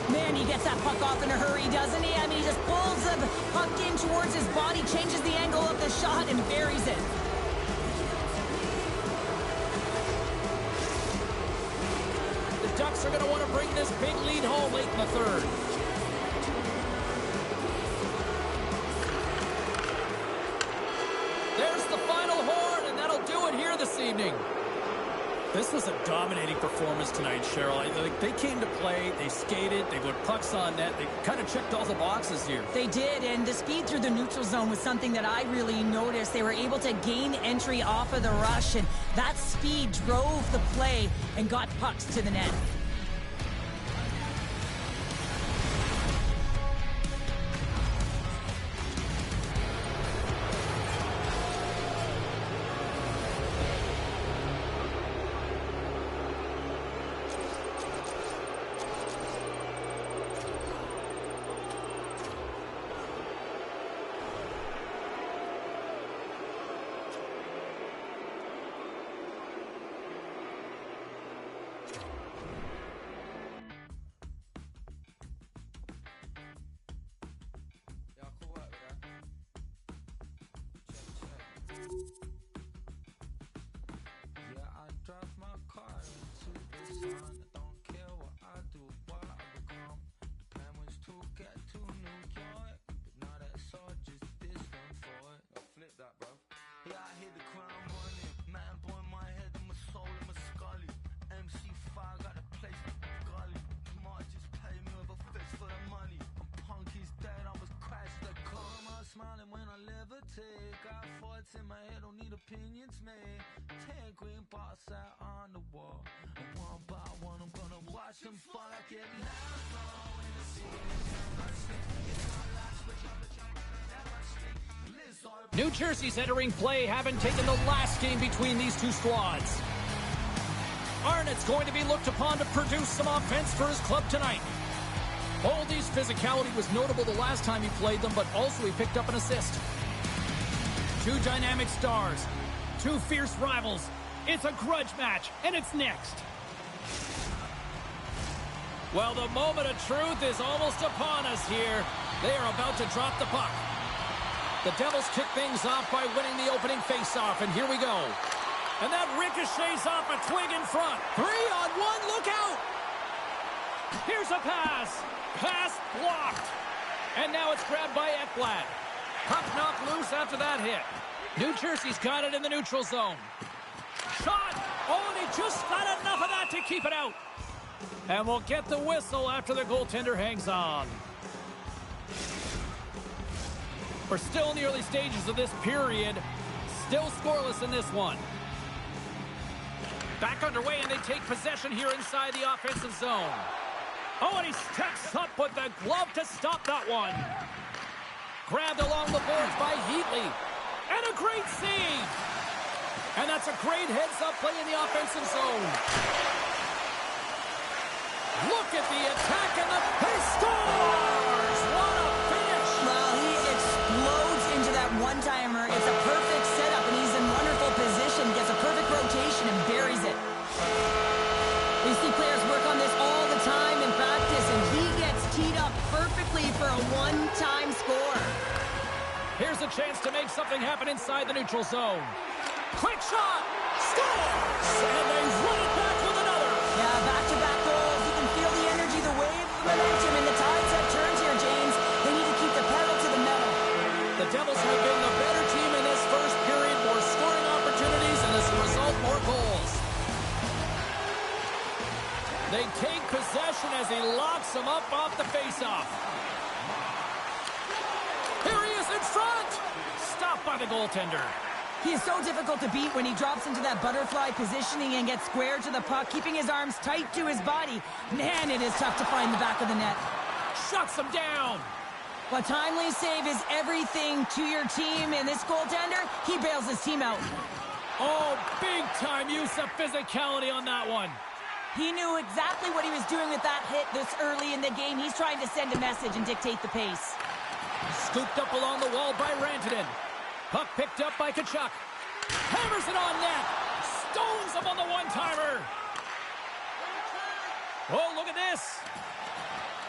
Man, he gets that puck off in a hurry, doesn't he? I mean, he just pulls the puck in towards his body, changes the angle of the shot, and buries it. The Ducks are going to want to bring this big lead home late in the third. There's the final horn, and that'll do it here this evening. This was a dominating performance tonight, Cheryl. They came to play, they skated, they put pucks on net, they kind of checked all the boxes here. They did, and the speed through the neutral zone was something that I really noticed. They were able to gain entry off of the rush, and that speed drove the play and got pucks to the net. Yeah, I drive my car into the sun. I don't care what I do, what I become. The plan was to get to New York, but now that's all just distant for it. Oh, flip that, bro. Yeah, I hit the ground running. Man, boy, my head and my soul and my scully. MC5 got a place in the gully. Tomorrow just pay me with a fist for the money. I'm punk, he's dead, I was crashed the car. I'm smiling when I levitate. Got thoughts in my head, don't need opinions made. 10 green bars out on the wall. And one by one, I'm gonna watch them fall. I get loud in the sea. New Jersey's entering play, having taken the last game between these two squads. Arnott's going to be looked upon to produce some offense for his club tonight. Boldy's physicality was notable the last time he played them, but also he picked up an assist. Two dynamic stars, two fierce rivals. It's a grudge match, and it's next. Well, the moment of truth is almost upon us here. They are about to drop the puck. The Devils kick things off by winning the opening faceoff, and here we go. And that ricochets off a twig in front. 3-on-1, look out! Here's a pass. Pass blocked. And now it's grabbed by Ekblad. Puck knocked loose after that hit. New Jersey's got it in the neutral zone. Shot! Oh, and he just got enough of that to keep it out. And we'll get the whistle after the goaltender hangs on. We're still in the early stages of this period. Still scoreless in this one. Back underway, and they take possession here inside the offensive zone. Oh, and he steps up with the glove to stop that one. Grabbed along the boards by Heatley. And a great save. And that's a great heads-up play in the offensive zone. Look at the attack, and he scores! What a finish! Well, he explodes into that one-timer. It's a perfect setup, and he's in wonderful position. Gets a perfect rotation and buries it. We see players work on this all the time in practice, and he gets teed up perfectly for a one-time score. Here's a chance to make something happen inside the neutral zone. Quick shot! Scores! And they run it back with another. Yeah, back-to-back goals. You can feel the energy, the wave, the momentum, and the tides have turned here, James. They need to keep the pedal to the metal. The Devils have been the better team in this first period. More scoring opportunities, and as a result, more goals. They take possession. he locks him up off the faceoff. Here he is in front. Stopped by the goaltender. He is so difficult to beat when he drops into that butterfly positioning and gets square to the puck, keeping his arms tight to his body. Man, it is tough to find the back of the net. Shuts him down. A timely save is everything to your team, and this goaltender, he bails his team out. Oh, big-time use of physicality on that one. He knew exactly what he was doing with that hit this early in the game. He's trying to send a message and dictate the pace. Scooped up along the wall by Rantanen. Puck picked up by Tkachuk. Hammers it on net. Stones him on the one-timer. Oh, look at this.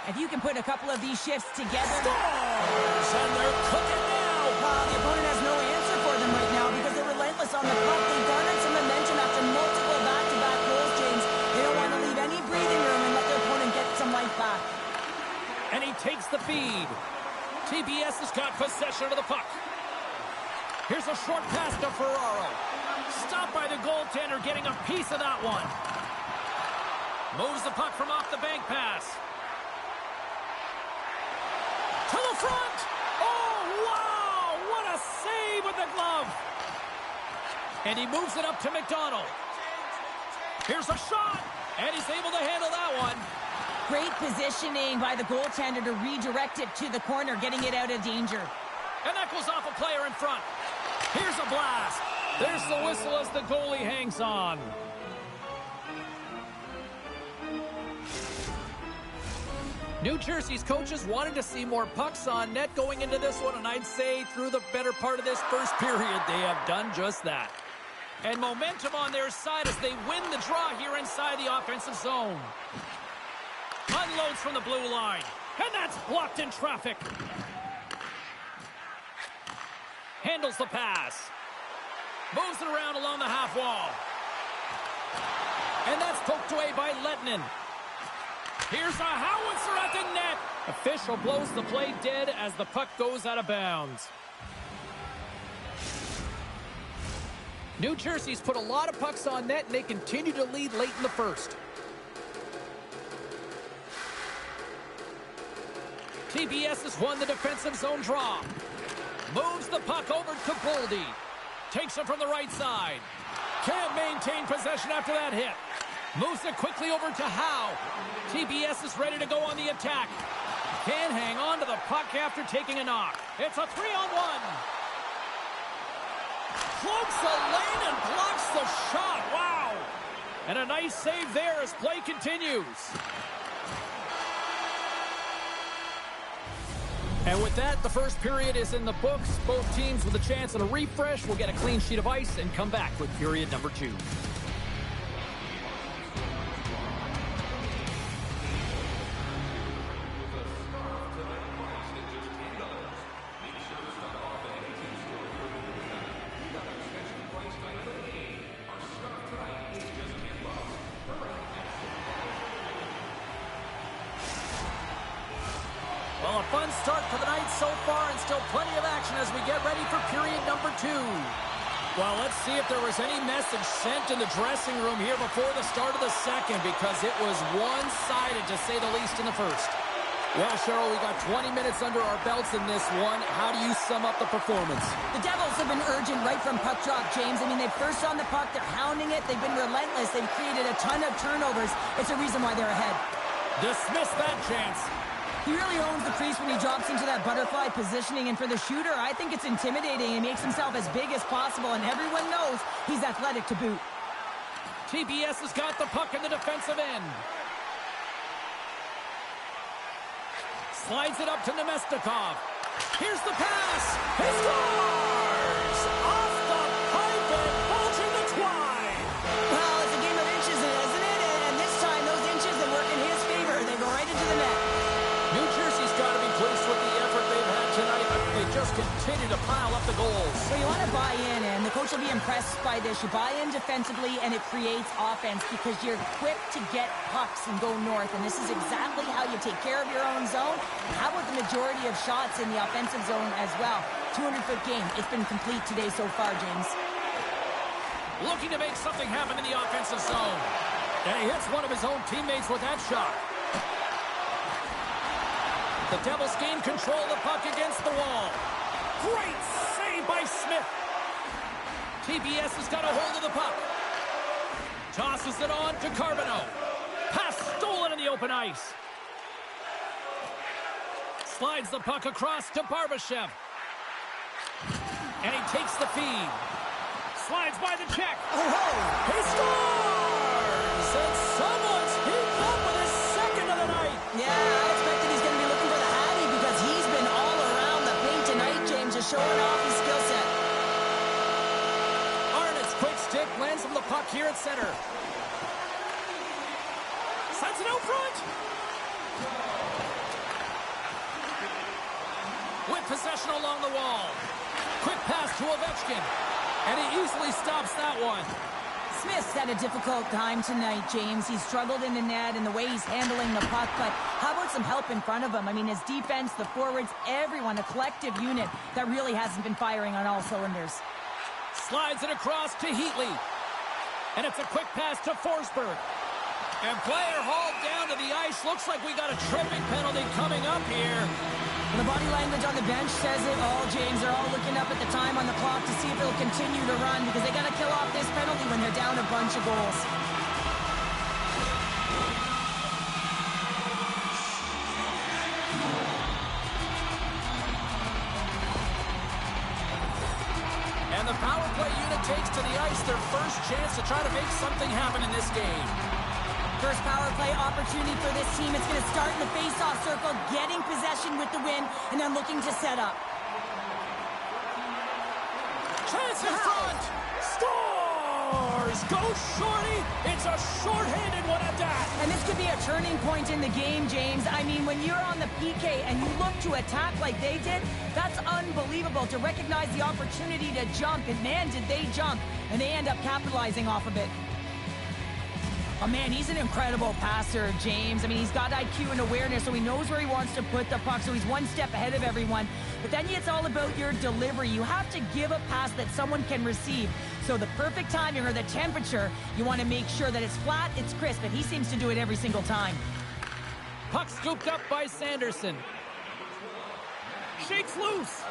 If you can put a couple of these shifts together... Scores! And they're cooking now. The opponent has no answer for them right now because they're relentless on the puck. They garnered some momentum after multiple back-to-back goals, James. They don't want to leave any breathing room and let their opponent get some life back. And he takes the feed. TBS has got possession of the puck. Here's a short pass to Ferraro. Stopped by the goaltender, getting a piece of that one. Moves the puck from off the bank pass. To the front! Oh, wow! What a save with the glove! And he moves it up to McDonald. Here's a shot! And he's able to handle that one. Great positioning by the goaltender to redirect it to the corner, getting it out of danger. And that goes off a player in front. Here's a blast. There's the whistle as the goalie hangs on. New Jersey's coaches wanted to see more pucks on net going into this one, and I'd say through the better part of this first period, they have done just that. And momentum on their side as they win the draw here inside the offensive zone. Unloads from the blue line, and that's blocked in traffic. Handles the pass. Moves it around along the half wall. And that's poked away by Lettinen. Here's a howitzer at the net. Official blows the play dead as the puck goes out of bounds. New Jersey's put a lot of pucks on net, and they continue to lead late in the first. TBS has won the defensive zone draw. Moves the puck over to Boldy. Takes it from the right side. Can't maintain possession after that hit. Moves it quickly over to Howe. TBS is ready to go on the attack. Can't hang on to the puck after taking a knock. It's a 3-on-1. Cloaks the lane and blocks the shot. Wow. And a nice save there as play continues. And with that, the first period is in the books. Both teams with a chance at a refresh will get a clean sheet of ice and come back with period number 2. Well, a fun start to the night so far, and still plenty of action as we get ready for period number 2. Well, let's see if there was any message sent in the dressing room here before the start of the second, because it was one-sided, to say the least, in the first. Well, Cheryl, we got 20 minutes under our belts in this one. How do you sum up the performance? The Devils have been urgent right from puck drop, James. I mean, they're first on the puck, they're hounding it, they've been relentless, they've created a ton of turnovers. It's a reason why they're ahead. Dismiss that chance. He really owns the crease when he drops into that butterfly positioning, and for the shooter, I think it's intimidating. He makes himself as big as possible, and everyone knows he's athletic to boot. TBS has got the puck in the defensive end. Slides it up to Nemestikov. Here's the pass. He scores! Off the pipe and bulging the twine. Well, it's a game of inches, isn't it? And this time, those inches that work in his favor, they go right into the net. New Jersey's got to be pleased with the effort they've had tonight. They just continue to pile up the goals. So you want to buy in, and the coach will be impressed by this. You buy in defensively, and it creates offense because you're quick to get pucks and go north, and this is exactly how you take care of your own zone. How about the majority of shots in the offensive zone as well? 200-foot game. It's been complete today so far, James. Looking to make something happen in the offensive zone. And he hits one of his own teammates with that shot. The Devils gain control of the puck against the wall. Great save by Smith. TBS has got a hold of the puck. Tosses it on to Carbonneau. Pass stolen in the open ice. Slides the puck across to Barbashev. And he takes the feed. Slides by the check. Oh, He scores! And someone's heaped up with his second of the night. yeah, I expected he's going to be looking for the Hattie because he's been all around the paint tonight, James, just showing off his skill set. Arnott's quick stick lands him the puck here at center. Sends it out front. With possession along the wall. Quick pass to Ovechkin. And he easily stops that one. Smith's had a difficult time tonight, James. He's struggled in the net and the way he's handling the puck, but how about some help in front of him? I mean, his defense, the forwards, everyone, a collective unit that really hasn't been firing on all cylinders. Slides it across to Heatley. And it's a quick pass to Forsberg. And player hauled down to the ice. Looks like we got a tripping penalty coming up here. The body language on the bench says it all, James. They're all looking up at the time on the clock to see if it'll continue to run because they got to kill off this penalty when they're down a bunch of goals. And the power play unit takes to the ice their first chance to try to make something happen in this game. First power play opportunity for this team. It's going to start in the face-off circle, getting possession with the win, and then looking to set up. Chance in front! Scores! Go Shorty! It's a short-handed one at that! And this could be a turning point in the game, James. I mean, when you're on the PK and you look to attack like they did, that's unbelievable to recognize the opportunity to jump. And man, did they jump. And they end up capitalizing off of it. Oh, man, he's an incredible passer, James. I mean, he's got IQ and awareness, so he knows where he wants to put the puck, so he's one step ahead of everyone. But then it's all about your delivery. You have to give a pass that someone can receive. So the perfect timing or the temperature, you want to make sure that it's flat, it's crisp, and he seems to do it every single time. Puck scooped up by Sanderson. Shakes loose.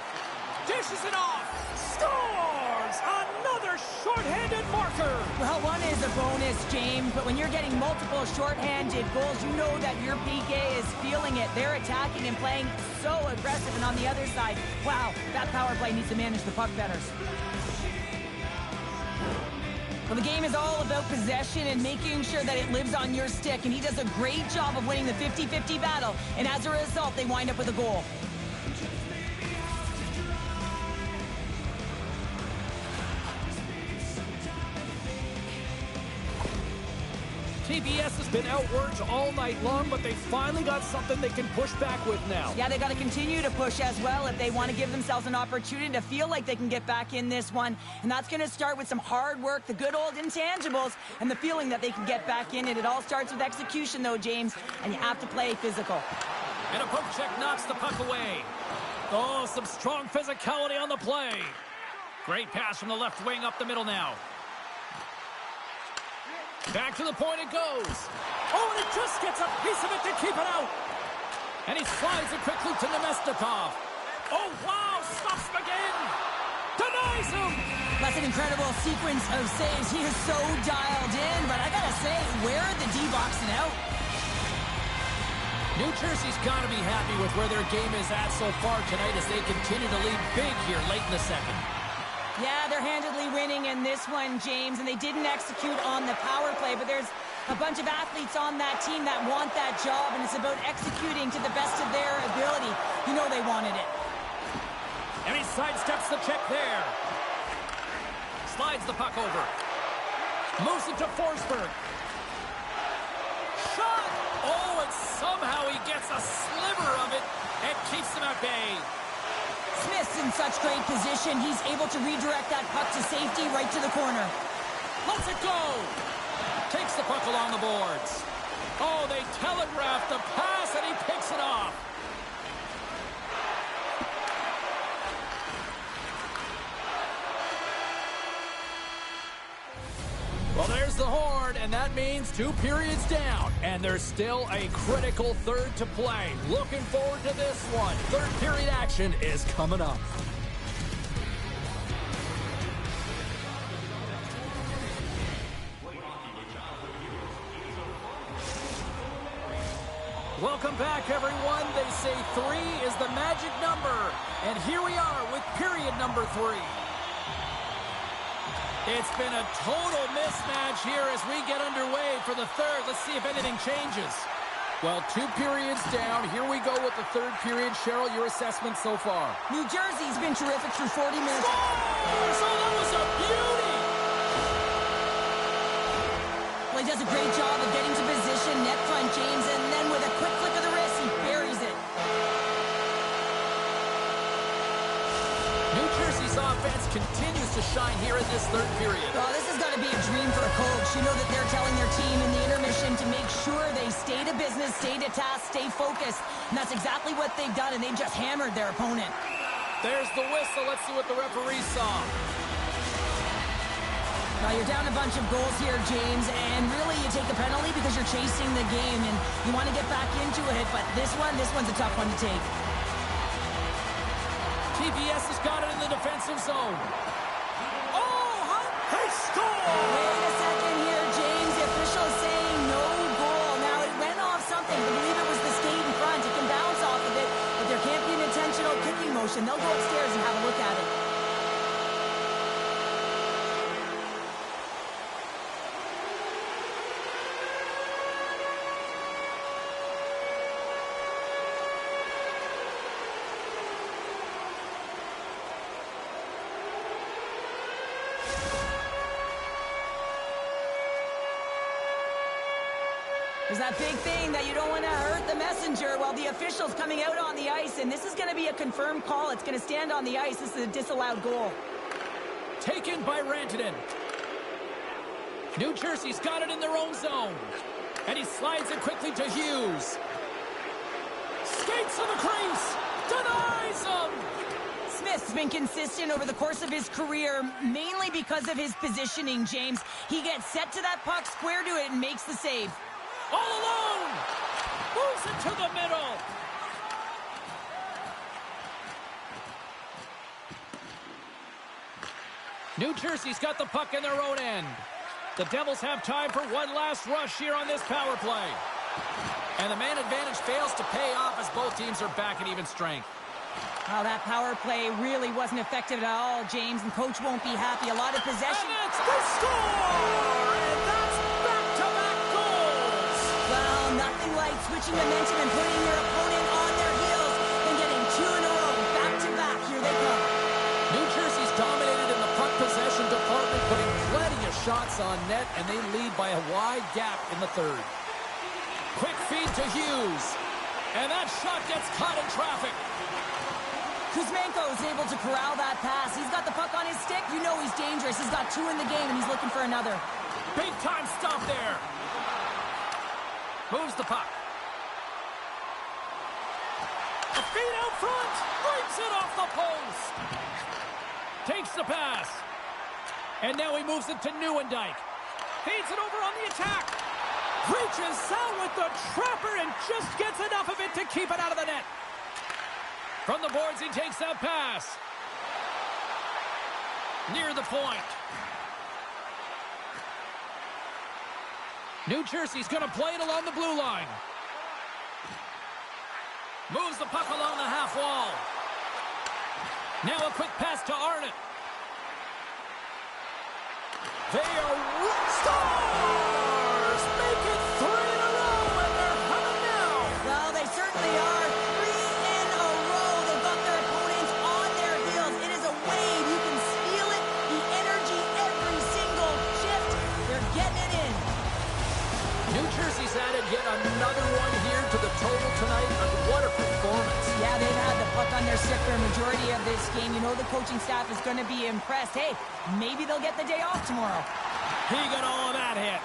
Dishes it off. Scores! Another short-handed marker. Well, one is a bonus, James, but when you're getting multiple short-handed goals, you know that your PK is feeling it. They're attacking and playing so aggressive, and on the other side, wow, that power play needs to manage the puck better. Well, the game is all about possession and making sure that it lives on your stick, and he does a great job of winning the 50-50 battle, and as a result, they wind up with a goal. TBS has been outworked all night long, but they finally got something they can push back with now. Yeah, they got to continue to push as well if they want to give themselves an opportunity to feel like they can get back in this one. And that's going to start with some hard work, the good old intangibles, and the feeling that they can get back in it. It all starts with execution, though, James, and you have to play physical. And a poke check knocks the puck away. Oh, some strong physicality on the play. Great pass from the left wing up the middle now. Back to the point it goes. Oh, and it just gets a piece of it to keep it out. And he slides it quickly to Nemestikov. Oh, wow, stops him again. Denies him. That's an incredible sequence of saves. He is so dialed in, but I gotta say, where are the D-boxing out? New Jersey's got to be happy with where their game is at so far tonight as they continue to lead big here late in the second. Yeah, they're handedly winning in this one, James, and they didn't execute on the power play, but there's a bunch of athletes on that team that want that job, and it's about executing to the best of their ability. You know they wanted it. And he sidesteps the check there. Slides the puck over. Moves it to Forsberg. Shot! Oh, and somehow he gets a sliver of it and keeps him at bay. Smith's in such great position. He's able to redirect that puck to safety right to the corner. Lets it go. Takes the puck along the boards. Oh, they telegraphed the pass and he picks it off. Well, there's the horn, and that means 2 periods down. And there's still a critical third to play. Looking forward to this one. Third period action is coming up. Welcome back, everyone. They say 3 is the magic number. And here we are with period number 3. It's been a total mismatch here as we get underway for the third. Let's see if anything changes. Well, 2 periods down. Here we go with the third period. Cheryl, your assessment so far? New Jersey's been terrific through 40 minutes. Scores! Oh, that was a beauty! Well, he does a great job of getting to position, net front, James, and then with a quick flick of the wrist, he buries it. New Jersey's offense continues to shine here in this third period. Oh, this has got to be a dream for a coach. You know that they're telling their team in the intermission to make sure they stay to business, stay to task, stay focused. And that's exactly what they've done, and they've just hammered their opponent. There's the whistle. Let's see what the referee saw. Now, you're down a bunch of goals here, James, and really you take the penalty because you're chasing the game, and you want to get back into it, but this one's a tough one to take. TPS has got it in the defensive zone. Oh, they score! Wait a second here, James. The official is saying no goal. Now, it went off something. I believe it was the skate in front. It can bounce off of it, but there can't be an intentional kicking motion. They'll go upstairs and have a look at it. There's that big thing that you don't want to hurt the messenger while the official's coming out on the ice, and this is going to be a confirmed call. It's going to stand on the ice. This is a disallowed goal. Taken by Rantanen. New Jersey's got it in their own zone. And he slides it quickly to Hughes. Skates to the crease. Denies him. Smith's been consistent over the course of his career, mainly because of his positioning, James. He gets set to that puck, square to it, and makes the save. All alone! Moves it to the middle! New Jersey's got the puck in their own end. The Devils have time for one last rush here on this power play. And the man advantage fails to pay off as both teams are back at even strength. Oh, that power play really wasn't effective at all, James, and coach won't be happy. A lot of possession. And it's the score! And that's back-to-back goals! Well, nothing like switching momentum and putting your opponent on their heels and getting 2 in a row. Back-to-back. Here they come. New Jersey's dominated in the puck possession department, putting plenty of shots on net, and they lead by a wide gap in the third. Quick feed to Hughes. And that shot gets caught in traffic. Kuzmenko is able to corral that pass. He's got the puck on his stick. You know he's dangerous. He's got 2 in the game, and he's looking for another. Big time stop there. Moves the puck. A feed out front. Breaks it off the post. Takes the pass. And now he moves it to Nieuwendyk. Feeds it over on the attack. Reaches out with the trapper and just gets enough of it to keep it out of the net. From the boards, he takes that pass. Near the point. New Jersey's going to play it along the blue line. Moves the puck along the half wall. Now a quick pass to Arnott. They are stars! Make it 3 in a row, and they're humming now. Well, they certainly are. 3 in a row. They've got their opponents on their heels. It is a wave. You can feel it. The energy every single shift. They're getting it in. New Jersey's added yet another one here to the total tonight, and what a performance. Yeah, they've had the puck on their stick for a majority of this game. You know the coaching staff is going to be impressed. Hey, maybe they'll get the day off tomorrow. He got all of that hit.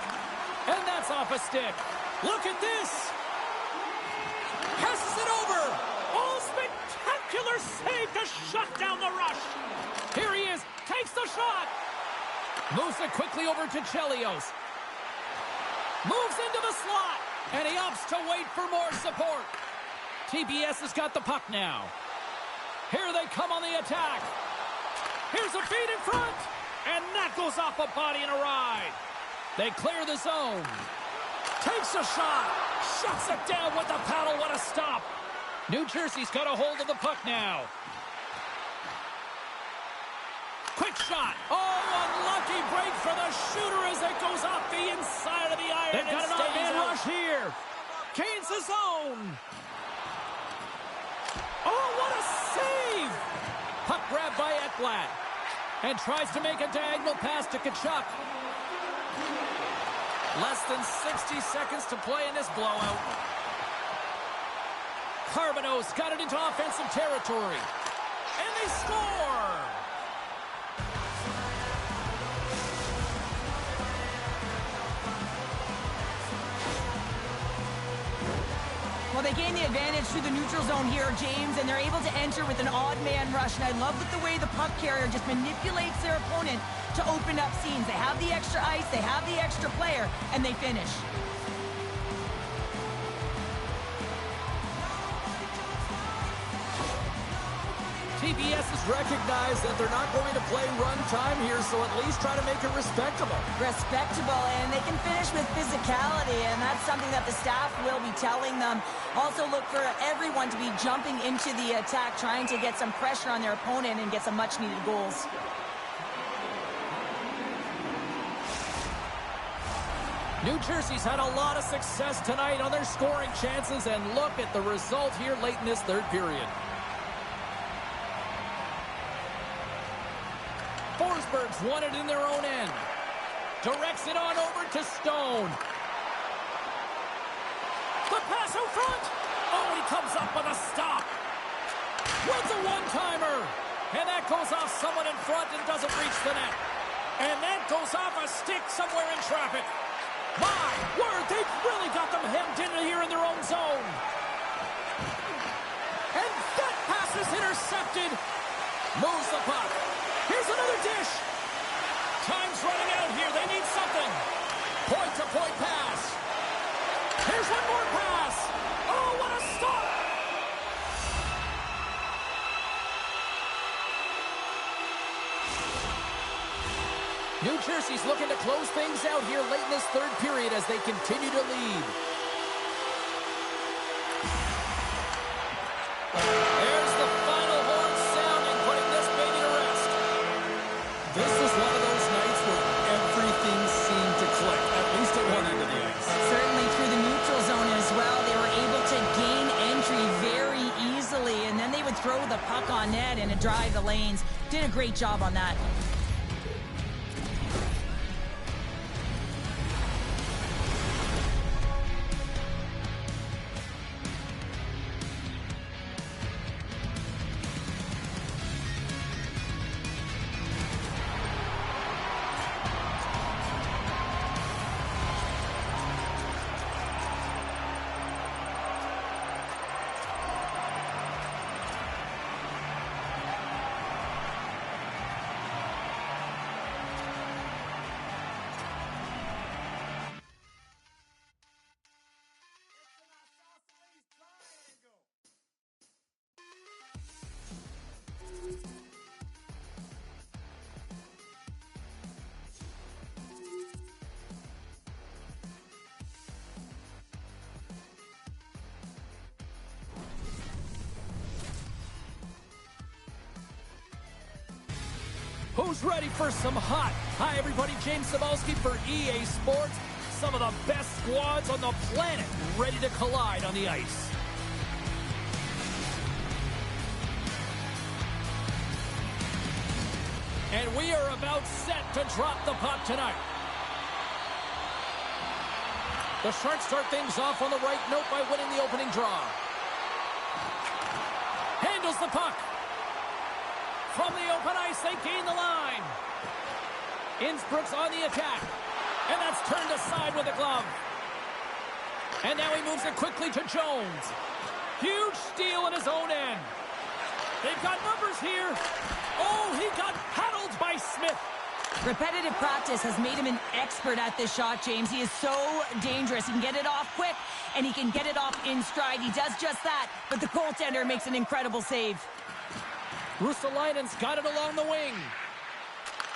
And that's off a stick. Look at this. Passes it over. Oh, spectacular save to shut down the rush. Here he is. Takes the shot. Moves it quickly over to Chelios. Moves into the slot. And he opts to wait for more support. TBS has got the puck now. Here they come on the attack. Here's a feed in front. And that goes off a body and a ride. They clear the zone. Takes a shot. Shuts it down with the paddle. What a stop. New Jersey's got a hold of the puck now. Quick shot. Oh, unlucky break for the shooter as it goes off the inside of the iron. They've got an odd-man rush here. Gains the zone. Oh, what a save. Puck grabbed by Ekblad. And tries to make a diagonal pass to Tkachuk. Less than 60 seconds to play in this blowout. Carbonos got it into offensive territory. And they score! Well, they gain the advantage through the neutral zone here, James, and they're able to enter with an odd man rush. And I love that the way the puck carrier just manipulates their opponent to open up seams. They have the extra ice, they have the extra player, and they finish. TBS has recognized that they're not going to play run time here, so at least try to make it respectable. Respectable, and they can finish with physicality, and that's something that the staff will be telling them. Also look for everyone to be jumping into the attack, trying to get some pressure on their opponent and get some much-needed goals. New Jersey's had a lot of success tonight on their scoring chances, and look at the result here late in this third period. Forsberg's won it in their own end. Directs it on over to Stone. The pass out front. Oh, he comes up with a stop. Wins a one-timer. And that goes off someone in front and doesn't reach the net. And that goes off a stick somewhere in traffic. My word, they've really got them hemmed in here in their own zone. And that pass is intercepted. Moves the puck. Here's another dish. Time's running out here. They need something. Point-to-point pass. Here's one more pass. Oh, what a stop. New Jersey's looking to close things out here late in this third period as they continue to lead. There's the final horn sounding, putting this baby to rest. This was one of those nights where everything seemed to click, at least at one end of the ice. Certainly through the neutral zone as well. They were able to gain entry very easily, and then they would throw the puck on net and drive the lanes. Did a great job on that. Who's ready for some hot? Hi, everybody. James Cebulski for EA Sports. Some of the best squads on the planet ready to collide on the ice. And we are about set to drop the puck tonight. The Sharks start things off on the right note by winning the opening draw. Handles the puck. From the open ice, they gain the line. Innsbruck's on the attack. And that's turned aside with a glove. And now he moves it quickly to Jones. Huge steal in his own end. They've got numbers here. Oh, he got paddled by Smith. Repetitive practice has made him an expert at this shot, James. He is so dangerous. He can get it off quick, and he can get it off in stride. He does just that, but the goaltender makes an incredible save. Russalainen's got it along the wing.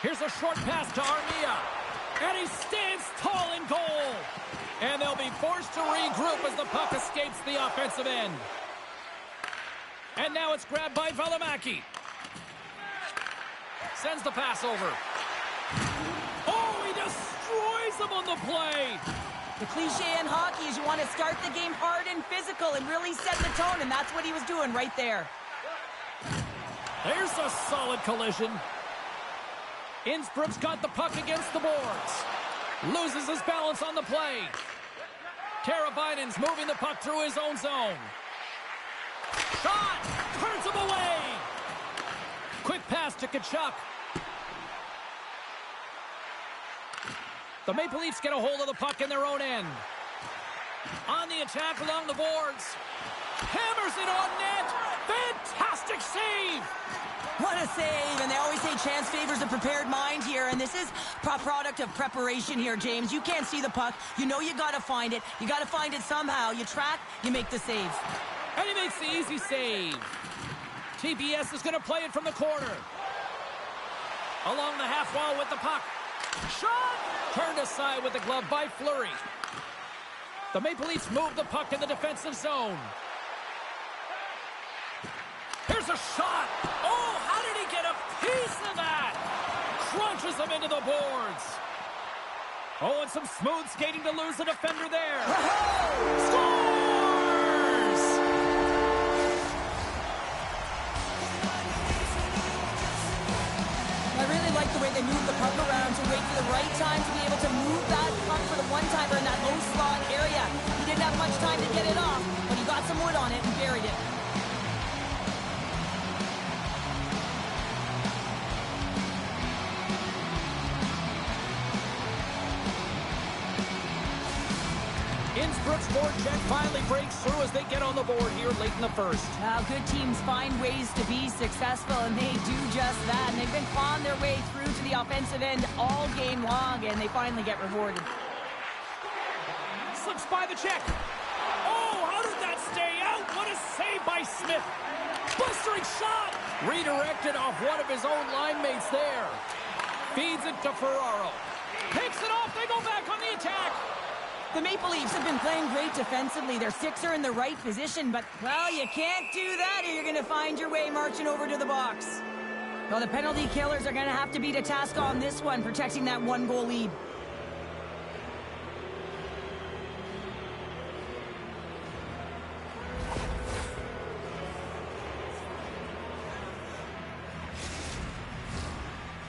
Here's a short pass to Armia. And he stands tall in goal. And they'll be forced to regroup as the puck escapes the offensive end. And now it's grabbed by Valimaki. Sends the pass over. Oh, he destroys him on the play. The cliche in hockey is you want to start the game hard and physical and really set the tone, and that's what he was doing right there. There's a solid collision. Innsbruck's got the puck against the boards. Loses his balance on the play. Teravainen's moving the puck through his own zone. Shot! Turns him away! Quick pass to Tkachuk. The Maple Leafs get a hold of the puck in their own end. On the attack along the boards. Hammers it on net! Fantastic save! What a save, and they always say chance favors a prepared mind here, and this is a product of preparation here, James. You can't see the puck. You know you got to find it. You got to find it somehow. You track, you make the save. And he makes the easy save. TPS is going to play it from the corner. Along the half wall with the puck. Shot! Turned aside with the glove by Fleury. The Maple Leafs move the puck in the defensive zone. Here's a shot. Oh, how did he get a piece of that? Crunches him into the boards. Oh, and some smooth skating to lose the defender there. Scores! I really like the way they move the puck around to wait for the right time to be able to move that puck for the one-timer in that low slot area. He didn't have much time to get it off, but he got some wood on it and buried it. Innsbruck's forecheck finally breaks through as they get on the board here late in the first. Good teams find ways to be successful, and they do just that. And they've been clawing their way through to the offensive end all game long, and they finally get rewarded. Slips by the check. Oh, how did that stay out? What a save by Smith. Bustering shot. Redirected off one of his own line mates there. Feeds it to Ferraro. Takes it off. They go back on the attack. The Maple Leafs have been playing great defensively. Their six are in the right position, but, well, you can't do that or you're going to find your way marching over to the box. Well, the penalty killers are going to have to beat a task on this one, protecting that one-goal lead.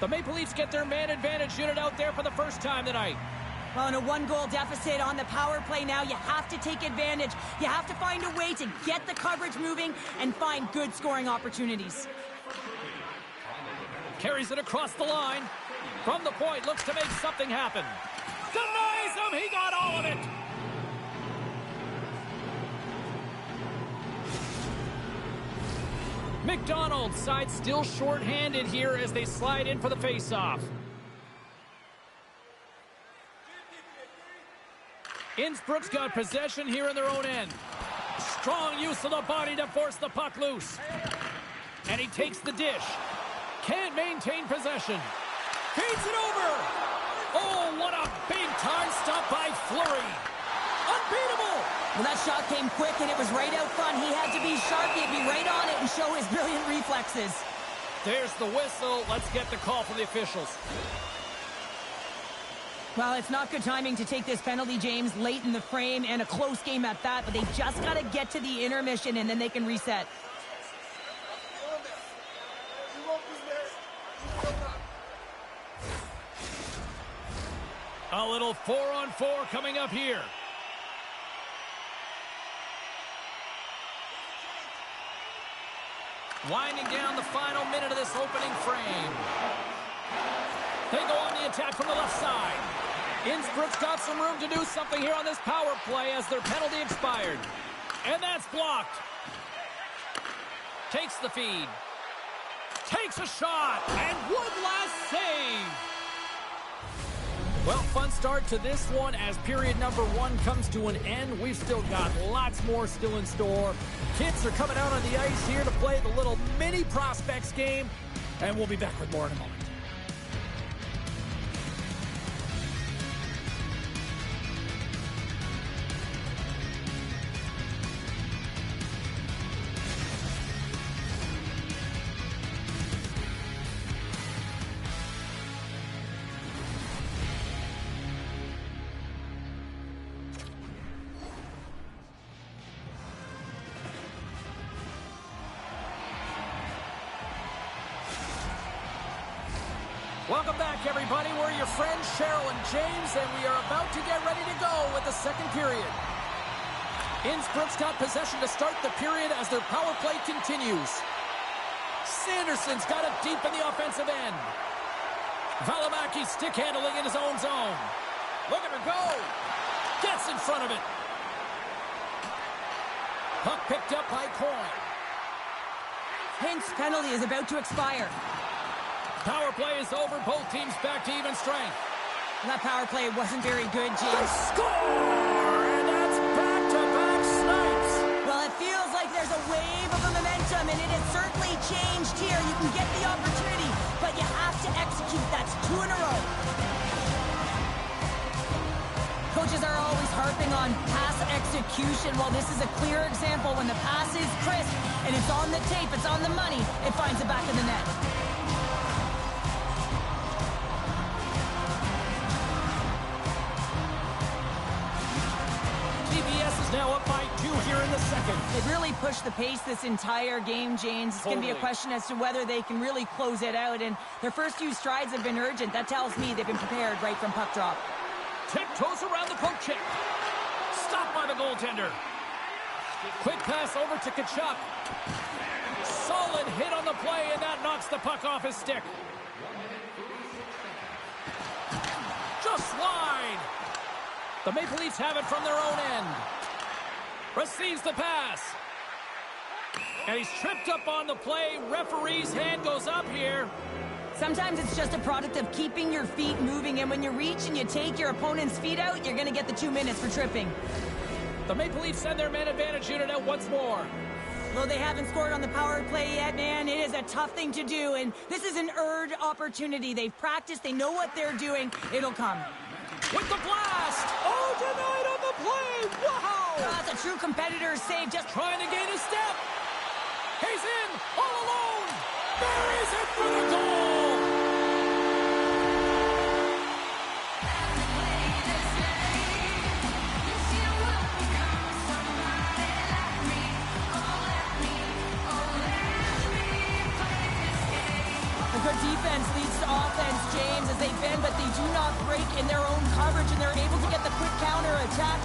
The Maple Leafs get their man advantage unit out there for the first time tonight. Well, in a one-goal deficit on the power play now, you have to take advantage. You have to find a way to get the coverage moving and find good scoring opportunities. Carries it across the line. From the point, looks to make something happen. Denies him! He got all of it! McDonald's side still short-handed here as they slide in for the face-off. Innsbruck's got possession here in their own end. Strong use of the body to force the puck loose. And he takes the dish. Can't maintain possession. Feeds it over. Oh, what a big-time stop by Fleury. Unbeatable. Well, that shot came quick, and it was right out front. He had to be sharp. He'd be right on it and show his brilliant reflexes. There's the whistle. Let's get the call from the officials. Well, it's not good timing to take this penalty, James, late in the frame, and a close game at that, but they just got to get to the intermission, and then they can reset. A little 4-on-4 coming up here. Winding down the final minute of this opening frame. They go on the attack from the left side. Innsbruck's got some room to do something here on this power play as their penalty expired. And that's blocked. Takes the feed. Takes a shot. And one last save. Well, fun start to this one as period number 1 comes to an end. We've still got lots more still in store. Kids are coming out on the ice here to play the little mini prospects game, and we'll be back with more in a moment. Welcome back, everybody. We're your friends, Cheryl and James, and we are about to get ready to go with the second period. Innsbruck's got possession to start the period as their power play continues. Sanderson's got it deep in the offensive end. Valimaki stick handling in his own zone. Look at her go. Gets in front of it. Puck picked up by Coyne. Hink's penalty is about to expire. Power play is over. Both teams back to even strength. And that power play wasn't very good, James. Score! And that's back-to-back snipes. Well, it feels like there's a wave of momentum, and it has certainly changed here. You can get the opportunity, but you have to execute. That's 2 in a row. Coaches are always harping on pass execution. Well, this is a clear example. When the pass is crisp and it's on the tape, it's on the money, it finds the back of the net. Now up by 2 here in the second. They've really pushed the pace this entire game, James. It's going to be a question as to whether they can really close it out, and their first few strides have been urgent. That tells me they've been prepared right from puck drop. Tiptoes around the poke check. Stopped by the goaltender. Quick pass over to Tkachuk. Solid hit on the play, and that knocks the puck off his stick. Just wide. The Maple Leafs have it from their own end. Receives the pass. And he's tripped up on the play. Referee's hand goes up here. Sometimes it's just a product of keeping your feet moving, and when you reach and you take your opponent's feet out, you're going to get the 2 minutes for tripping. The Maple Leafs send their man advantage unit out once more. Though they haven't scored on the power play yet, man, it is a tough thing to do, and this is an earned opportunity. They've practiced. They know what they're doing. It'll come. With the blast! Oh, denied on the play! Wow! That's a true competitor's save, just trying to gain a step. He's in, all alone. Buries it for the goal! A good defense leads to offense, James, as they bend, but they do not break in their own coverage, and they're able to get the quick counter attack.